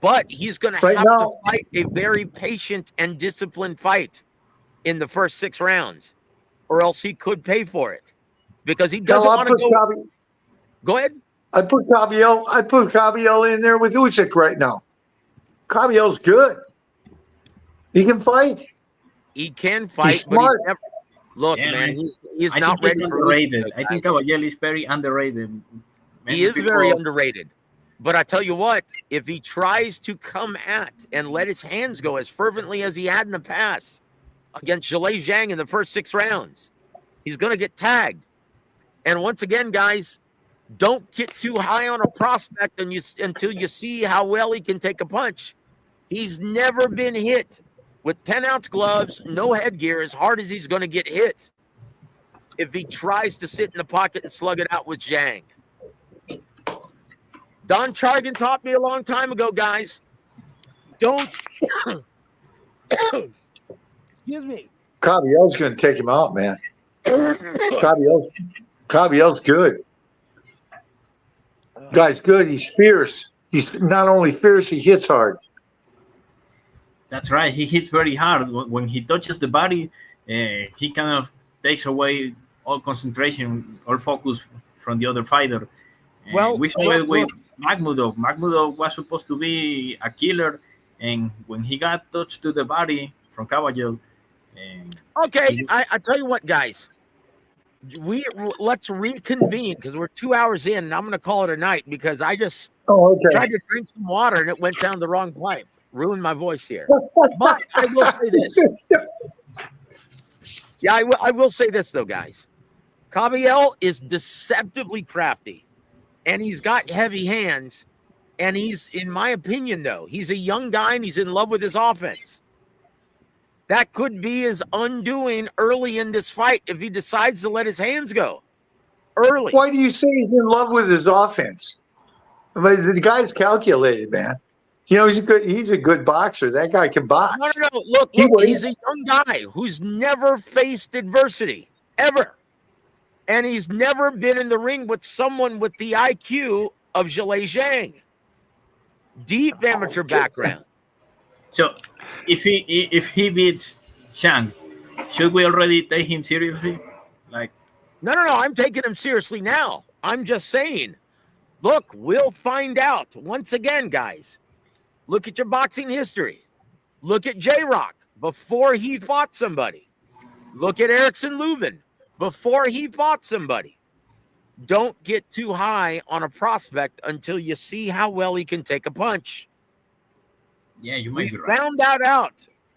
But he's going to have to fight a very patient and disciplined fight in the first 6 rounds, or else he could pay for it, because he doesn't want to go. Go ahead. I put Kabayel in there with Usyk right now. Kabayel's good. He can fight. He can fight. He's smart. Man, he's not ready for underrated. I think Kabayel is very underrated. He is very underrated. But I tell you what, if he tries to come at and let his hands go as fervently as he had in the past against Zhilei Zhang in the first 6 rounds, he's going to get tagged. And once again, guys, don't get too high on a prospect until you see how well he can take a punch. He's never been hit with 10-ounce gloves, no headgear, as hard as he's going to get hit if he tries to sit in the pocket and slug it out with Zhang. Don Chargan taught me a long time ago, guys. Don't. Excuse me. Kabayel's going to take him out, man. Kabayel's good. Guy's good. He's fierce. He's not only fierce, he hits hard. That's right. He hits very hard. When he touches the body, he kind of takes away all concentration, all focus from the other fighter. Well, we saw it with Makhmudov. Makhmudov was supposed to be a killer, and when he got touched to the body from Kabayel. Okay, I tell you what, guys. let's reconvene because we're 2 hours in, and I'm going to call it a night because I just tried to drink some water and it went down the wrong pipe. Ruined my voice here. But I will say this. Yeah, I will say this though, guys. Cabiel is deceptively crafty, and he's got heavy hands. And he's, in my opinion, though, he's a young guy and he's in love with his offense. That could be his undoing early in this fight if he decides to let his hands go early. Why do you say he's in love with his offense? But the guy's calculated, man. You know, he's a good boxer. That guy can box. No. Look, he's a young guy who's never faced adversity, ever. And he's never been in the ring with someone with the IQ of Zhilei Zhang. Deep amateur background. So, if he beats Chang, should we already take him seriously? Like, no. I'm taking him seriously now. I'm just saying. Look, we'll find out. Once again, guys, look at your boxing history. Look at J-Rock before he fought somebody. Look at Erickson Lubin before he fought somebody. Don't get too high on a prospect until you see how well he can take a punch. Yeah, you might be right. We found that out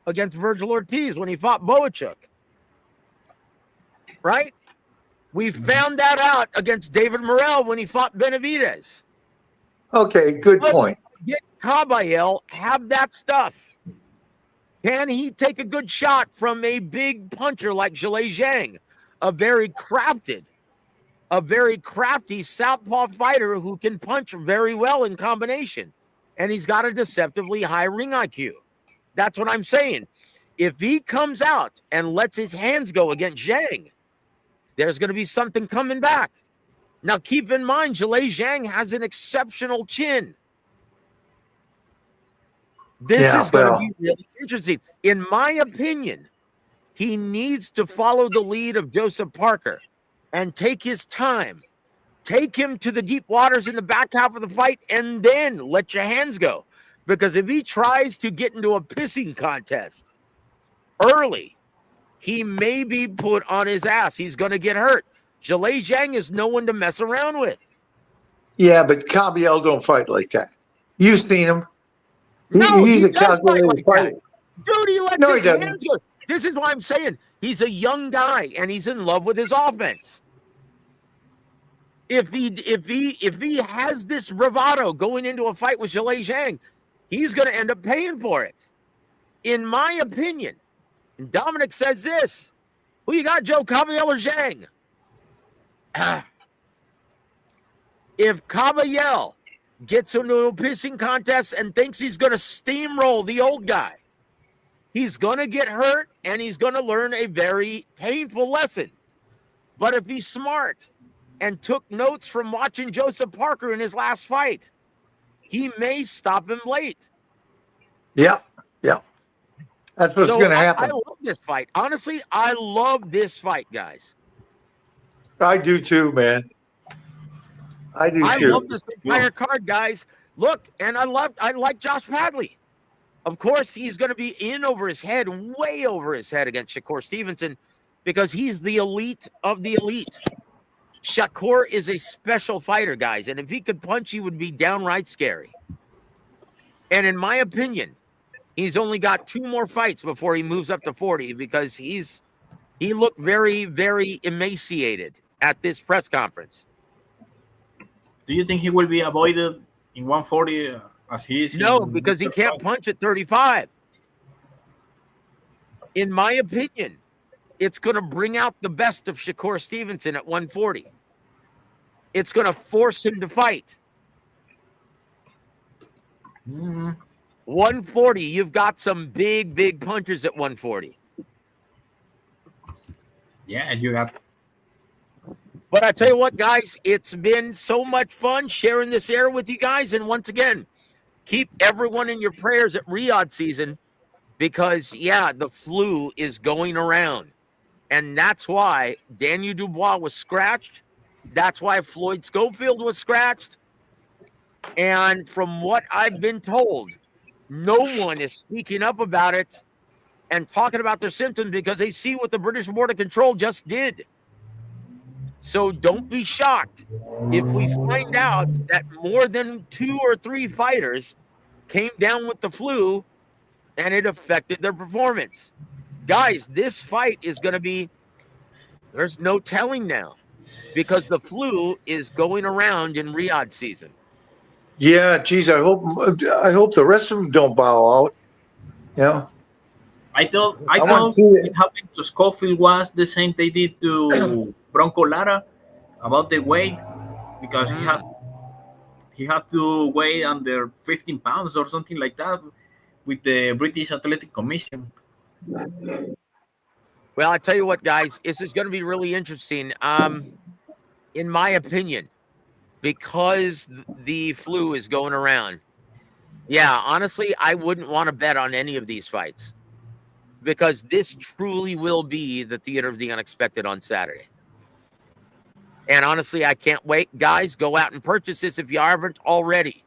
against Virgil Ortiz when he fought Boachuk. Right? We found that out against David Morrell when he fought Benavidez. Okay, good point. Get Cabiel, have that stuff. Can he take a good shot from a big puncher like Zhilei Zhang, a very crafty southpaw fighter who can punch very well in combination? And he's got a deceptively high ring IQ. That's what I'm saying. If he comes out and lets his hands go against Zhang, there's going to be something coming back. Now, keep in mind, Zhilei Zhang has an exceptional chin. This is going to be really interesting. In my opinion, he needs to follow the lead of Joseph Parker and take his time. Take him to the deep waters in the back half of the fight and then let your hands go. Because if he tries to get into a pissing contest early, he may be put on his ass. He's going to get hurt. Zhilei Zhang is no one to mess around with. Yeah, but Cabiel don't fight like that. You've seen him. No, he's he a calculated fighter. Dude, he lets his hands go. This is why I'm saying he's a young guy and he's in love with his offense. If he has this bravado going into a fight with Zhilei Zhang, he's going to end up paying for it. In my opinion, and Dominic says this, who you got, Joe, Cabiel or Zhang? If Cabiel gets into a pissing contest and thinks he's going to steamroll the old guy, he's going to get hurt and he's going to learn a very painful lesson. But if he's smart and took notes from watching Joseph Parker in his last fight, he may stop him late. Yep. That's what's going to happen. I love this fight. Honestly, I love this fight, guys. I do too, man. I love this entire card, guys. Look, and I like Josh Padley. Of course, he's going to be in over his head, way over his head against Shakur Stevenson because he's the elite of the elite. Shakur is a special fighter, guys, and if he could punch, he would be downright scary. And in my opinion, he's only got 2 more fights before he moves up to 40 because he looked very, very emaciated at this press conference. Do you think he will be avoided in 140 as he is? No, because he can't punch at 35. In my opinion, it's going to bring out the best of Shakur Stevenson at 140. It's going to force him to fight. 140, you've got some big, big punchers at 140. Yeah, and you got. But I tell you what, guys, it's been so much fun sharing this air with you guys. And once again, keep everyone in your prayers at Riyadh season because, the flu is going around. And that's why Daniel Dubois was scratched. That's why Floyd Schofield was scratched. And from what I've been told, no one is speaking up about it and talking about their symptoms because they see what the British Border Control just did. So don't be shocked if we find out that more than 2 or 3 fighters came down with the flu and it affected their performance. Guys, this fight is going to be, there's no telling now because the flu is going around in Riyadh season. Yeah, geez, I hope the rest of them don't bow out. Yeah. I thought it happened to Schofield was the same they did to Bronco Lara about the weight, because he had to weigh under 15 pounds or something like that with the British Athletic Commission. Well, I tell you what, guys, this is going to be really interesting. In my opinion, because the flu is going around. Yeah, honestly, I wouldn't want to bet on any of these fights because this truly will be the theater of the unexpected on Saturday. And honestly, I can't wait. Guys, go out and purchase this if you haven't already.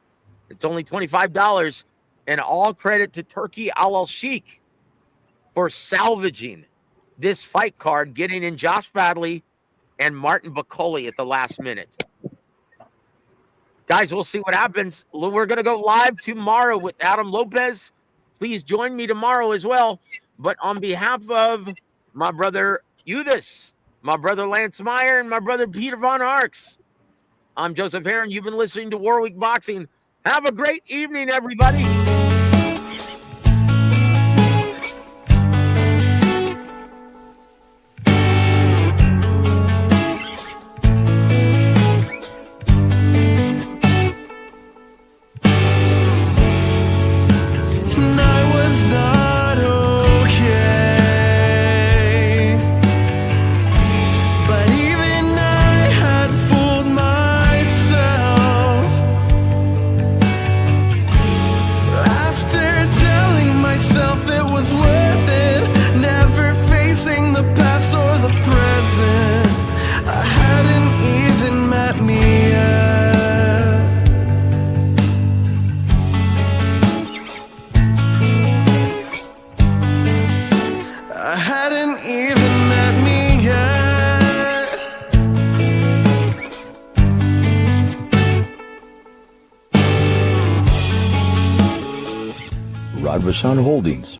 It's only $25. And all credit to Turkey Al-Sheikh for salvaging this fight card, getting in Josh Fadley and Martin Bacoli at the last minute. Guys, we'll see what happens. We're going to go live tomorrow with Adam Lopez. Please join me tomorrow as well. But on behalf of my brother Eudes, my brother Lance Meyer, and my brother Peter Von Arx, I'm Joseph Heron. You've been listening to War Week Boxing. Have a great evening, everybody. Rod Vachon Holdings